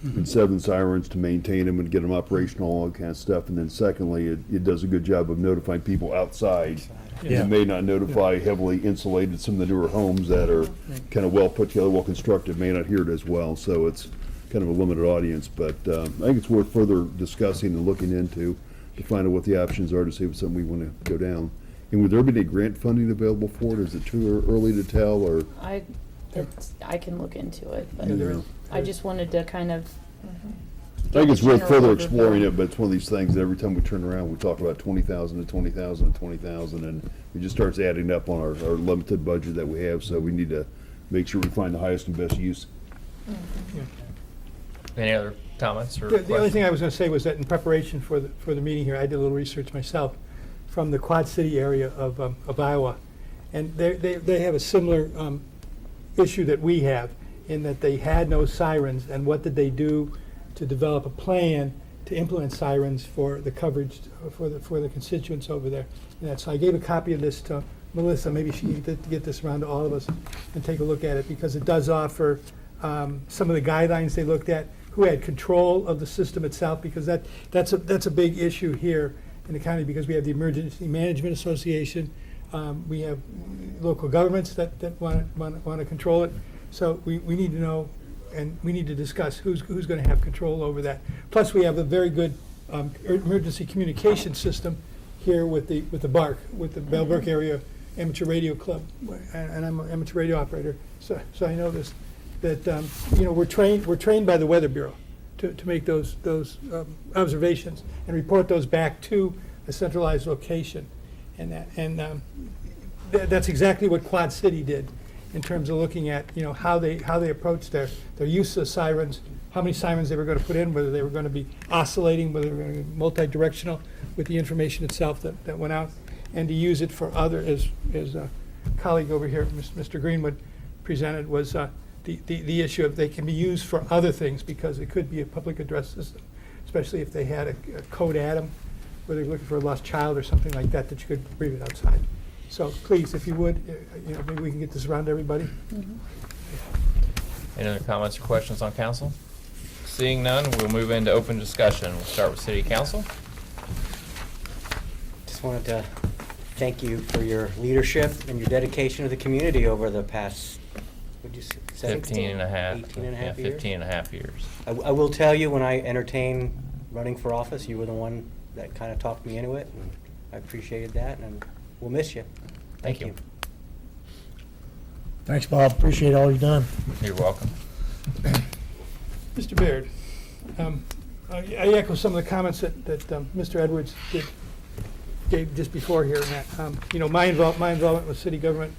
Speaker 5: and 7 sirens to maintain them and get them operational, all that kind of stuff. And then secondly, it does a good job of notifying people outside.
Speaker 3: Yeah.
Speaker 5: It may not notify heavily insulated, some of the newer homes that are kind of well put together, well constructed, may not hear it as well. So it's kind of a limited audience, but I think it's worth further discussing and looking into to find out what the options are to see if it's something we want to go down. And would there be any grant funding available for it? Is it too early to tell, or?
Speaker 4: I can look into it, but
Speaker 5: Yeah.
Speaker 4: I just wanted to kind of.
Speaker 5: I think it's worth
Speaker 4: general
Speaker 5: further
Speaker 4: overview.
Speaker 5: exploring it, but it's one of these things that every time we turn around, we talk about 20,000 and 20,000 and 20,000, and it just starts adding up on our limited budget that we have, so we need to make sure we find the highest and best use.
Speaker 1: Any other comments or
Speaker 12: The only
Speaker 1: questions?
Speaker 12: thing I was going to say was that in preparation for the meeting here, I did a little research myself from the Quad City area of Iowa. And they have a similar issue that we have, in that they had no sirens, and what did they do to develop a plan to implement sirens for the coverage for the constituents over there. And so I gave a copy of this to Melissa. Maybe she can get this around to all of us and take a look at it, because it does offer some of the guidelines they looked at, who had control of the system itself, because that's a big issue here in the county, because we have the Emergency Management Association, we have local governments that want to control it. So we need to know, and we need to discuss who's going to have control over that. Plus, we have a very good emergency communication system here with the BARC, with the Bellbrook Area Amateur Radio Club, and I'm an amateur radio operator, so I know this, that, we're trained by the Weather Bureau to make those observations and report those back to a centralized location. And that's exactly what Quad City did in terms of looking at, how they approached their use of sirens, how many sirens they were going to put in, whether they were going to be oscillating, whether they were going to be multi-directional with the information itself that went out, and to use it for other, as a colleague over here, Mr. Greenwood, presented, was the issue of they can be used for other things because it could be a public address system, especially if they had a code atom, where they're looking for a lost child or something like that you could read it outside. So please, if you would, maybe we can get this around to everybody.
Speaker 1: Any other comments or questions on council? Seeing none, we'll move into open discussion. We'll start with city council.
Speaker 6: Just wanted to thank you for your leadership and your dedication to the community over the past, what'd you say,
Speaker 1: 15 and a half.
Speaker 6: 18 and a half years?
Speaker 1: 15 and a half years.
Speaker 6: I will tell you, when I entertained running for office, you were the one that kind of talked me into it, and I appreciated that, and we'll miss you.
Speaker 1: Thank you.
Speaker 3: Thanks, Bob. Appreciate all you've done.
Speaker 1: You're welcome.
Speaker 12: Mr. Baird, I echo some of the comments that Mr. Edwards gave just before here. And that, my involvement with city government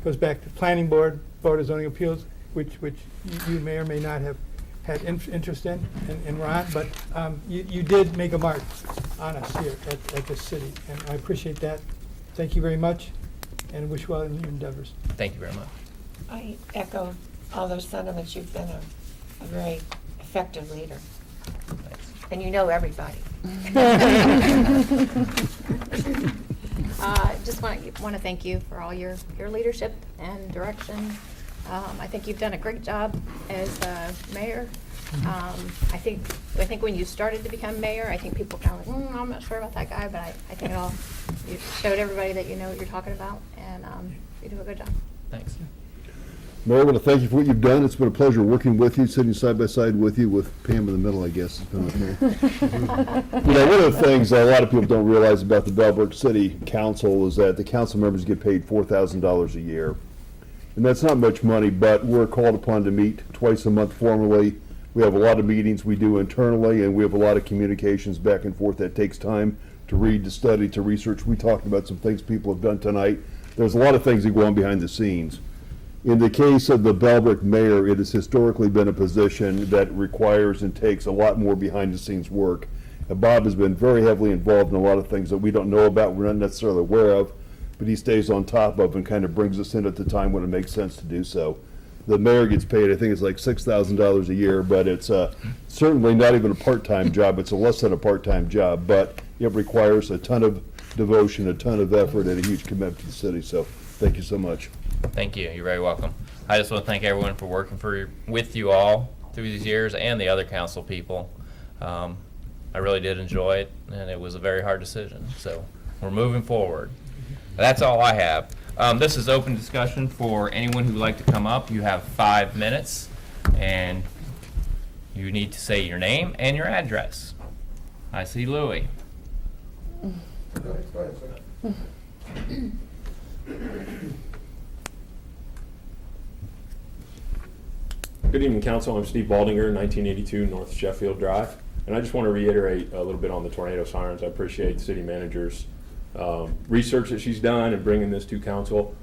Speaker 12: goes back to planning board, board of zoning appeals, which you may or may not have had interest in and were on, but you did make a mark on us here at this city, and I appreciate that. Thank you very much, and wish you well in your endeavors.
Speaker 1: Thank you very much.
Speaker 7: I echo all those sentiments. You've been a very effective leader,
Speaker 1: Thanks.
Speaker 7: and you know everybody.
Speaker 9: Just want to thank you for all your leadership and direction. I think you've done a great job as mayor. I think when you started to become mayor, I think people kind of like, I'm not sure about that guy, but I think you showed everybody that you know what you're talking about, and you do a good job.
Speaker 1: Thanks.
Speaker 5: Mayor, I want to thank you for what you've done. It's been a pleasure working with you, sitting side by side with you, with Pam in the middle, I guess. It's been okay. One of the things a lot of people don't realize about the Bellbrook City Council is that the council members get paid $4,000 a year. And that's not much money, but we're called upon to meet twice a month formally. We have a lot of meetings we do internally, and we have a lot of communications back and forth that takes time to read, to study, to research. We talked about some things people have done tonight. There's a lot of things that go on behind the scenes. In the case of the Bellbrook mayor, it has historically been a position that requires and takes a lot more behind-the-scenes work. And Bob has been very heavily involved in a lot of things that we don't know about, we're not necessarily aware of, but he stays on top of and kind of brings us in at the time when it makes sense to do so. The mayor gets paid, I think it's like $6,000 a year, but it's certainly not even a part-time job. It's a less than a part-time job, but it requires a ton of devotion, a ton of effort, and a huge commitment to the city. So thank you so much.
Speaker 1: Thank you. You're very welcome. I just want to thank everyone for working with you all through these years, and the other council people. I really did enjoy it, and it was a very hard decision. So we're moving forward. That's all I have. This is open discussion for anyone who would like to come up. You have 5 minutes, and you need to say your name and your address. I see Louie.
Speaker 13: Good evening, Council. I'm Steve Baldinger, 1982 North Sheffield Drive. And I just want to reiterate a little bit on the tornado sirens. I appreciate the city manager's research that she's done and bringing this to council.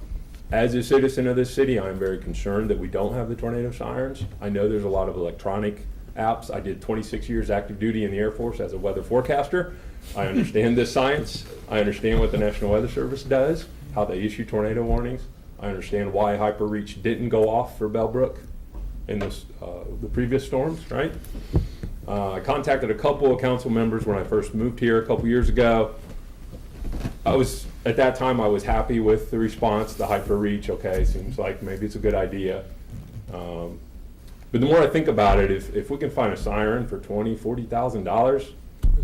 Speaker 13: As a citizen of this city, I'm very concerned that we don't have the tornado sirens. I know there's a lot of electronic apps. I did 26 years active duty in the Air Force as a weather forecaster. I understand this science. I understand what the National Weather Service does, how they issue tornado warnings. I understand why HyperReach didn't go off for Bellbrook in this, the previous storms, right? I contacted a couple of council members when I first moved here a couple years ago. At that time, I was happy with the response, the HyperReach, okay, seems like maybe it's a good idea. But the more I think about it, if we can find a siren for $20,000, $40,000,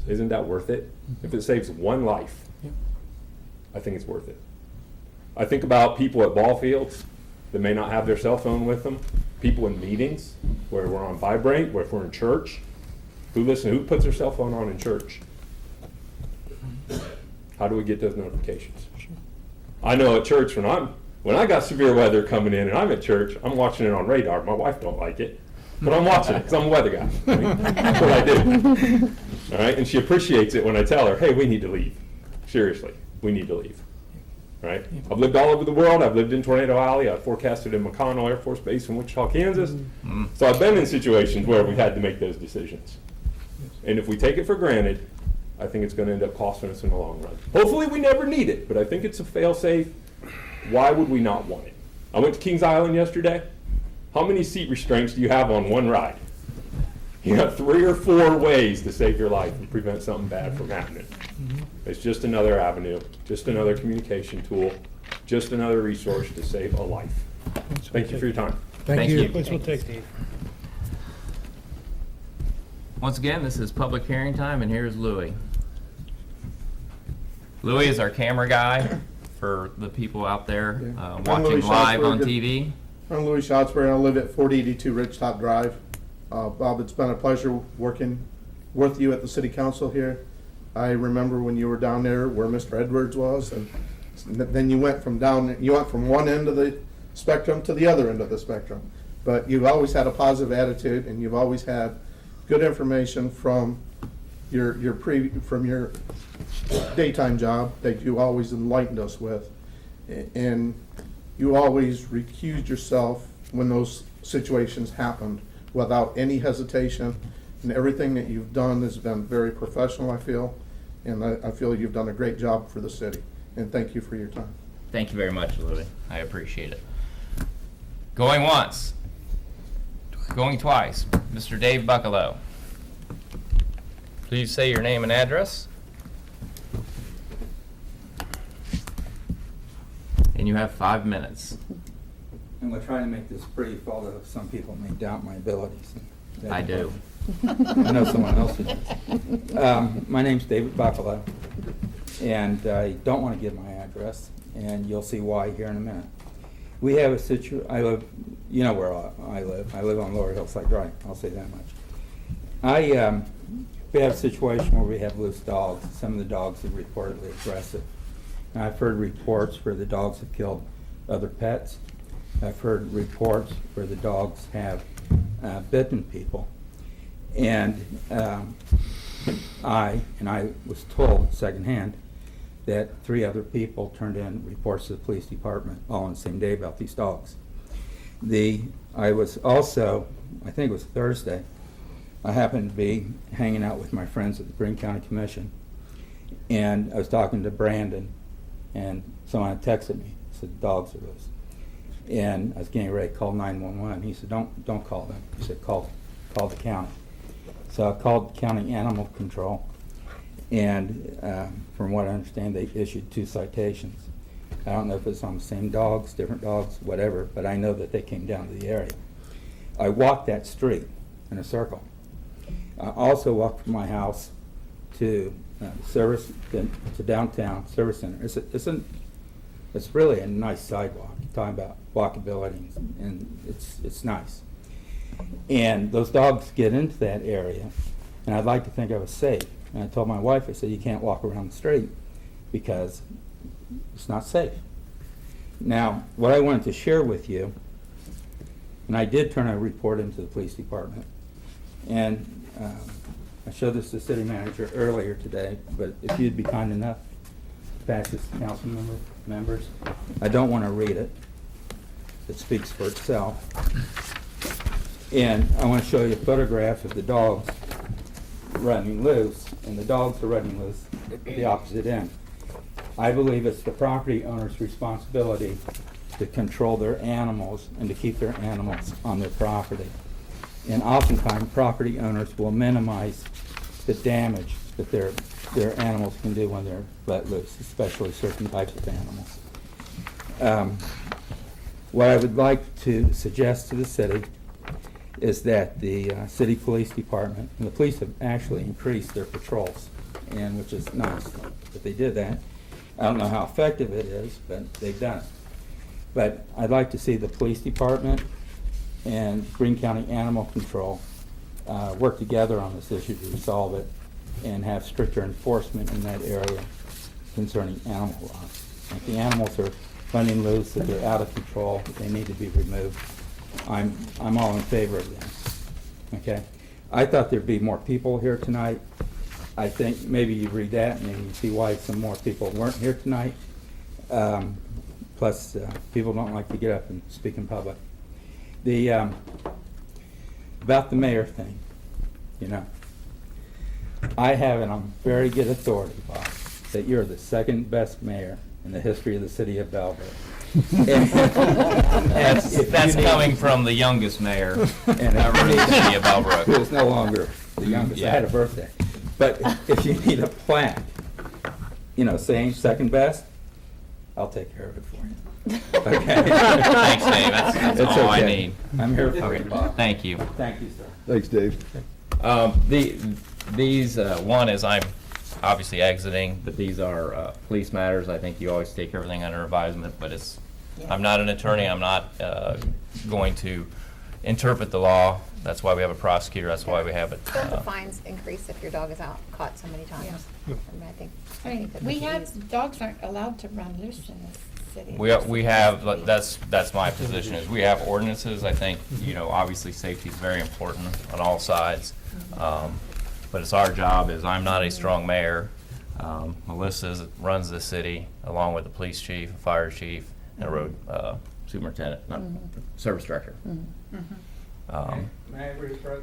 Speaker 13: isn't that worth it? If it saves one life, I think it's worth it. I think about people at ball fields that may not have their cell phone with them, people in meetings where we're on vibrate, where if we're in church, who puts their cell phone on in church? How do we get those notifications? I know at church when I got severe weather coming in and I'm at church, I'm watching it on radar. My wife don't like it, but I'm watching it because I'm a weather guy. I mean, that's what I do. All right, and she appreciates it when I tell her, hey, we need to leave. Seriously, we need to leave. All right, I've lived all over the world. I've lived in Tornado Alley. I've forecasted in McConnell Air Force Base in Wichita, Kansas. So I've been in situations where we've had to make those decisions. And if we take it for granted, I think it's going to end up costing us in the long run. Hopefully we never need it, but I think it's a fail-safe. Why would we not want it? I went to Kings Island yesterday. How many seat restraints do you have on one ride? You have 3 or 4 ways to save your life and prevent something bad from happening. It's just another avenue, just another communication tool, just another resource to save a life. Thank you for your time.
Speaker 3: Thank you.
Speaker 12: Place will take.
Speaker 1: Once again, this is public hearing time, and here's Louis. Louis is our camera guy for the people out there
Speaker 14: I'm
Speaker 1: watching
Speaker 14: Louis
Speaker 1: live on
Speaker 14: Schatzberg.
Speaker 1: TV.
Speaker 14: I'm Louis Schatzberg, and I live at 4082 Ridgetop Drive. Bob, it's been a pleasure working with you at the city council here. I remember when you were down there where Mr. Edwards was, and then you went from one end of the spectrum to the other end of the spectrum. But you've always had a positive attitude, and you've always had good information from your daytime job that you always enlightened us with. And you always recused yourself when those situations happened without any hesitation. And everything that you've done has been very professional, I feel. And I feel you've done a great job for the city. And thank you for your time.
Speaker 1: Thank you very much, Louis. I appreciate it. Going once. Going twice. Mr. Dave Buccalow. Please say your name and address. And you have 5 minutes.
Speaker 8: I'm going to try to make this brief, although some people may doubt my abilities.
Speaker 1: I do.
Speaker 8: I know someone else who does. My name's David Buccalow, and I don't want to give my address, and you'll see why here in a minute. We have I live, you know where I live. I live on Lower Hillside Drive, I'll say that much. We have a situation where we have loose dogs. Some of the dogs are reportedly aggressive. And I've heard reports where the dogs have killed other pets. I've heard reports where the dogs have bitten people. And I was told secondhand that 3 other people turned in reports to the police department all on the same day about these dogs. I was also, I think it was Thursday, I happened to be hanging out with my friends at the Greene County Commission, and I was talking to Brandon, and someone had texted me, said dogs are loose. And I was getting ready to call 911. He said, don't call them. He said, call the county. So I called county animal control, and from what I understand, they issued 2 citations. I don't know if it's on the same dogs, different dogs, whatever, but I know that they came down to the area. I walked that street in a circle. I also walked from my house to downtown service center. It's really a nice sidewalk. You're talking about walkability, and it's nice. And those dogs get into that area, and I'd like to think I was safe. And I told my wife, I said, you can't walk around the street because it's not safe. Now, what I wanted to share with you, and I did turn a report into the police department, and I showed this to the city manager earlier today, but if you'd be kind enough to pass this to council members. I don't want to read it. It speaks for itself. And I want to show you a photograph of the dogs running loose, and the dogs are running loose at the opposite end. I believe it's the property owner's responsibility to control their animals and to keep their animals on their property. And oftentimes, property owners will minimize the damage that their animals can do when they're let loose, especially certain types of animals. What I would like to suggest to the city is that the city police department, and the police have actually increased their patrols, and which is nice that they did that. I don't know how effective it is, but they've done it. But I'd like to see the police department and Greene County Animal Control work together on this issue to resolve it and have stricter enforcement in that area concerning animal loss. If the animals are running loose, if they're out of control, they need to be removed. I'm all in favor of this, okay? I thought there'd be more people here tonight. I think maybe you read that and then you see why some more people weren't here tonight. Plus, people don't like to get up and speak in public. About the mayor thing, you know, I have it on very good authority, Bob, that you're the second best mayor in the history of the city of Bellbrook.
Speaker 1: That's coming from the youngest mayor ever in the city of Bellbrook.
Speaker 8: Who is no longer the youngest. I had a birthday. But if you need a plaque, you know, saying second best, I'll take care of it for you. Okay?
Speaker 1: Thanks, Dave. That's
Speaker 8: It's
Speaker 1: all I
Speaker 8: okay.
Speaker 1: need.
Speaker 8: I'm here for you,
Speaker 1: Okay.
Speaker 8: Bob.
Speaker 1: Thank you.
Speaker 8: Thank you, sir.
Speaker 5: Thanks, Dave.
Speaker 1: These, one is I'm obviously exiting, but these are police matters. I think you always take everything under advisement, but it's, I'm not an attorney. I'm not going to interpret the law. That's why we have a prosecutor. That's why we have it.
Speaker 9: Don't the fines increase if your dog is out caught so many times? I mean, I think that
Speaker 7: we
Speaker 9: should
Speaker 7: have,
Speaker 9: be-
Speaker 7: dogs aren't allowed to run loose in this city.
Speaker 1: We have, that's my position, is we have ordinances. I think, you know, obviously safety is very important on all sides. But it's our job, is I'm not a strong mayor. Melissa runs the city, along with the police chief, fire chief, and a road superintendent, not service director.
Speaker 8: May I rephrase?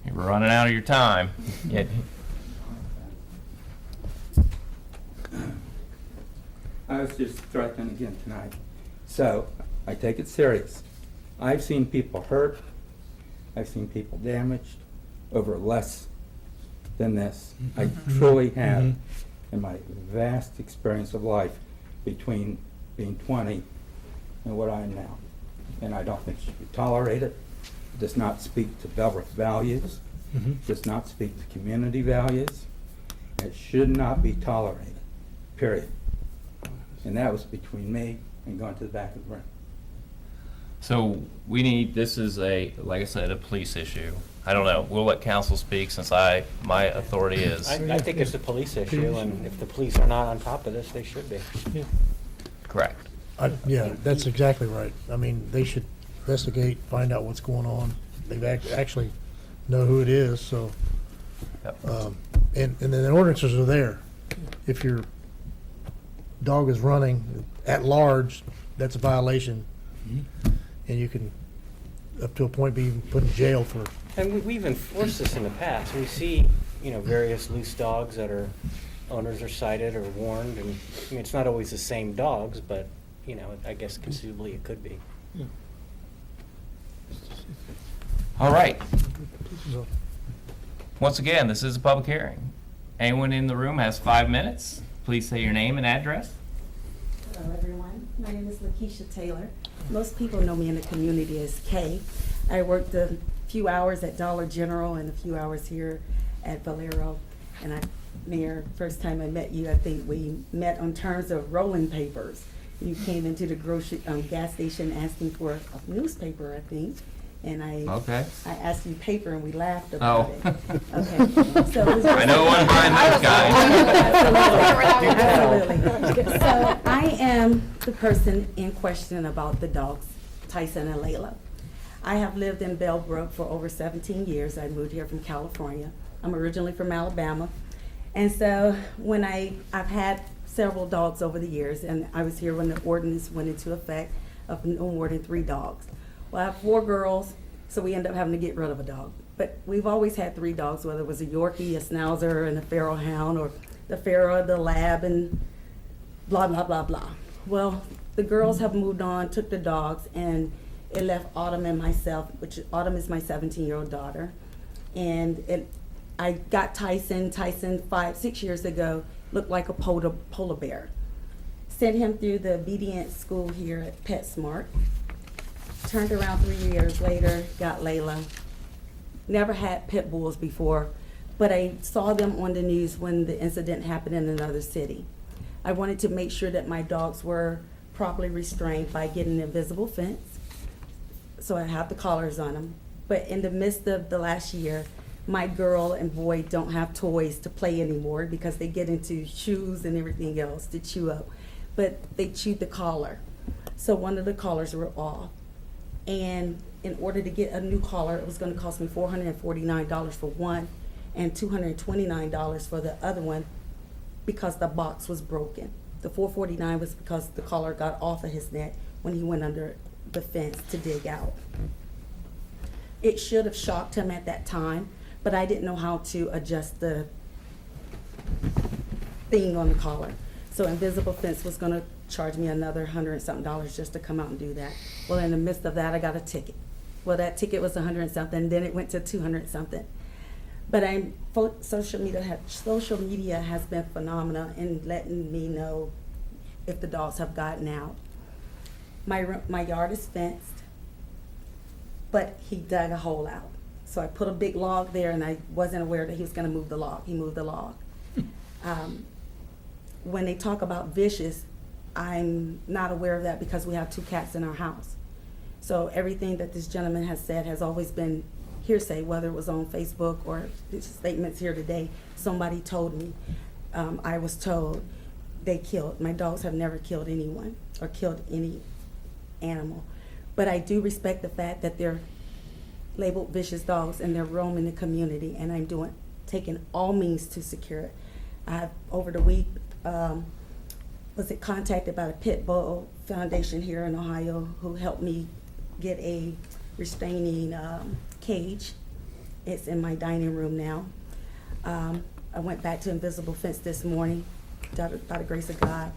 Speaker 1: You were running out of your time. Yeah.
Speaker 8: I was just threatening again tonight. So, I take it serious. I've seen people hurt, I've seen people damaged over less than this. I truly have, in my vast experience of life between being 20 and what I am now. And I don't think it should be tolerated. It does not speak to Bellbrook values, does not speak to community values. It should not be tolerated, period. And that was between me and going to the back of the room.
Speaker 1: So we need, this is a, like I said, a police issue. I don't know, we'll let council speak, since my authority is.
Speaker 6: I think it's a police issue, and if the police are not on top of this, they should be.
Speaker 1: Correct.
Speaker 3: Yeah, that's exactly right. I mean, they should investigate, find out what's going on. They actually know who it is, so.
Speaker 1: Yep.
Speaker 3: And then the ordinances are there. If your dog is running at large, that's a violation. And you can, up to a point, be put in jail for.
Speaker 6: And we've enforced this in the past. We see, you know, various loose dogs that are, owners are cited or warned, and, I mean, it's not always the same dogs, but, you know, I guess conceivably it could be.
Speaker 1: All right. Once again, this is a public hearing. Anyone in the room has 5 minutes. Please say your name and address.
Speaker 15: Hello, everyone. My name is Lakeisha Taylor. Most people know me in the community as Kay. I worked a few hours at Dollar General and a few hours here at Valero. And Mayor, first time I met you, I think we met on terms of rolling papers. You came into the grocery gas station asking for a newspaper, I think. And I asked you paper, and we laughed about it. Okay. So
Speaker 1: I know one behind those guys.
Speaker 15: Absolutely. So I am the person in question about the dogs, Tyson and Layla. I have lived in Bellbrook for over 17 years. I moved here from California. I'm originally from Alabama. And so when I've had several dogs over the years, and I was here when the ordinance went into effect of no more than 3 dogs. Well, I have 4 girls, so we end up having to get rid of a dog. But we've always had 3 dogs, whether it was a Yorkie, a Schnauzer, and a Feral Hound, or the Feral, the Lab, and blah, blah, blah, blah. Well, the girls have moved on, took the dogs, and it left Autumn and myself, which Autumn is my 17-year-old daughter. And I got Tyson 5-6 years ago, looked like a polar bear. Sent him through the obedience school here at PetSmart. Turned around 3 years later, got Layla. Never had pit bulls before, but I saw them on the news when the incident happened in another city. I wanted to make sure that my dogs were properly restrained by getting an invisible fence. So I have the collars on them. But in the midst of the last year, my girl and boy don't have toys to play anymore because they get into shoes and everything else to chew up. But they chewed the collar. So one of the collars were off. And in order to get a new collar, it was going to cost me $449 for one and $229 for the other one because the box was broken. The $449 was because the collar got off of his neck when he went under the fence to dig out. It should have shocked him at that time, but I didn't know how to adjust the thing on the collar. So Invisible Fence was gonna charge me another $100 and something just to come out and do that. Well, in the midst of that, I got a ticket. Well, that ticket was $100 and something, then it went to $200 and something. But social media has been phenomenal in letting me know if the dogs have gotten out. My yard is fenced, but he dug a hole out. So I put a big log there, and I wasn't aware that he was going to move the log. He moved the log. When they talk about vicious, I'm not aware of that because we have 2 cats in our house. So everything that this gentleman has said has always been hearsay, whether it was on Facebook or his statements here today. Somebody told me, I was told they killed. My dogs have never killed anyone or killed any animal. But I do respect the fact that they're labeled vicious dogs and they're roaming the community, and I'm taking all means to secure it. I've, over the week, was contacted by the Pit Bull Foundation here in Ohio, who helped me get a restraining cage. It's in my dining room now. I went back to Invisible Fence this morning, by the grace of God.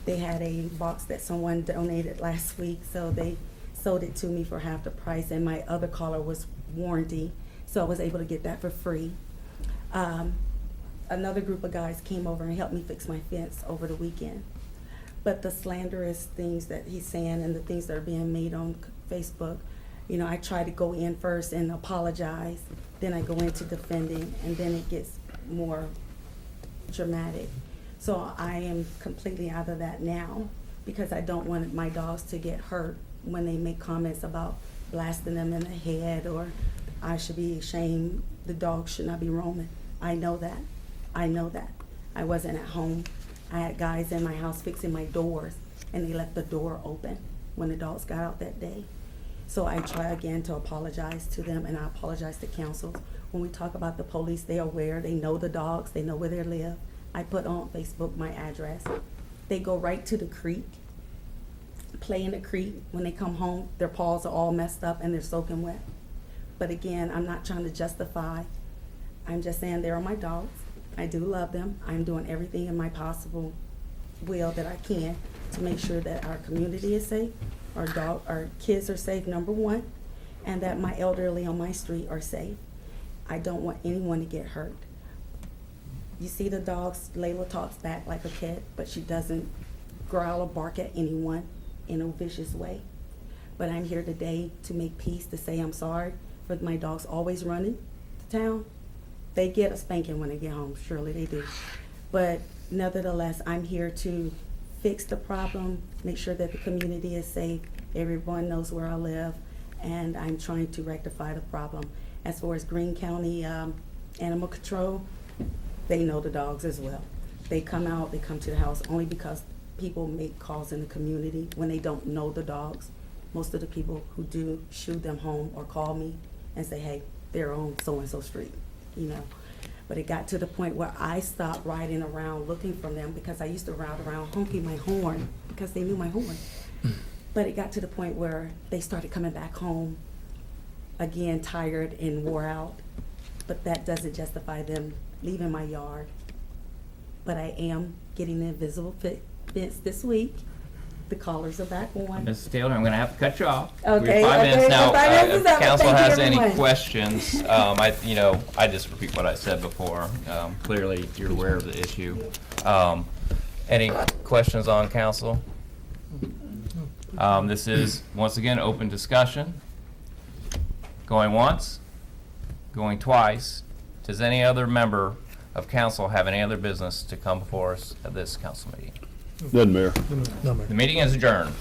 Speaker 15: They had a box that someone donated last week, so they sold it to me for half the price, and my other collar was warranty, so I was able to get that for free. Another group of guys came over and helped me fix my fence over the weekend. But the slanderous things that he's saying and the things that are being made on Facebook, you know, I try to go in first and apologize, then I go into defending, and then it gets more dramatic. So I am completely out of that now because I don't want my dogs to get hurt when they make comments about blasting them in the head or I should be ashamed, the dog should not be roaming. I know that. I know that. I wasn't at home. I had guys in my house fixing my doors, and they left the door open when the dogs got out that day. So I try again to apologize to them, and I apologize to councils. When we talk about the police, they are aware, they know the dogs, they know where they live. I put on Facebook my address. They go right to the creek, play in the creek. When they come home, their paws are all messed up and they're soaking wet. But again, I'm not trying to justify. I'm just saying they are my dogs. I do love them. I'm doing everything in my possible will that I can to make sure that our community is safe, our kids are safe, number one, and that my elderly on my street are safe. I don't want anyone to get hurt. You see the dogs, Layla talks back like a cat, but she doesn't growl or bark at anyone in a vicious way. But I'm here today to make peace, to say I'm sorry for my dogs always running to town. They get a spanking when they get home, surely they do. But nevertheless, I'm here to fix the problem, make sure that the community is safe, everyone knows where I live, and I'm trying to rectify the problem. As far as Greene County Animal Control, they know the dogs as well. They come out, they come to the house only because people make calls in the community when they don't know the dogs. Most of the people who do shoot them home or call me and say, hey, they're on so-and-so street, you know. But it got to the point where I stopped riding around looking for them because I used to ride around honking my horn because they knew my horn. But it got to the point where they started coming back home again, tired and wore out. But that doesn't justify them leaving my yard. But I am getting the invisible fence this week. The collars are back on.
Speaker 1: Mrs. Taylor, I'm going to have to cut you off.
Speaker 15: Okay,
Speaker 1: We have 5 minutes now.
Speaker 15: 5 minutes is
Speaker 1: If
Speaker 15: up.
Speaker 1: council
Speaker 15: Thank you,
Speaker 1: has any
Speaker 15: everyone.
Speaker 1: questions, I just repeat what I said before. Clearly, you're aware of the issue. Any questions on council? This is, once again, open discussion. Going once, going twice. Does any other member of council have any other business to come before us at this council meeting?
Speaker 5: Doesn't matter.
Speaker 3: No, Mayor.
Speaker 1: The meeting is adjourned.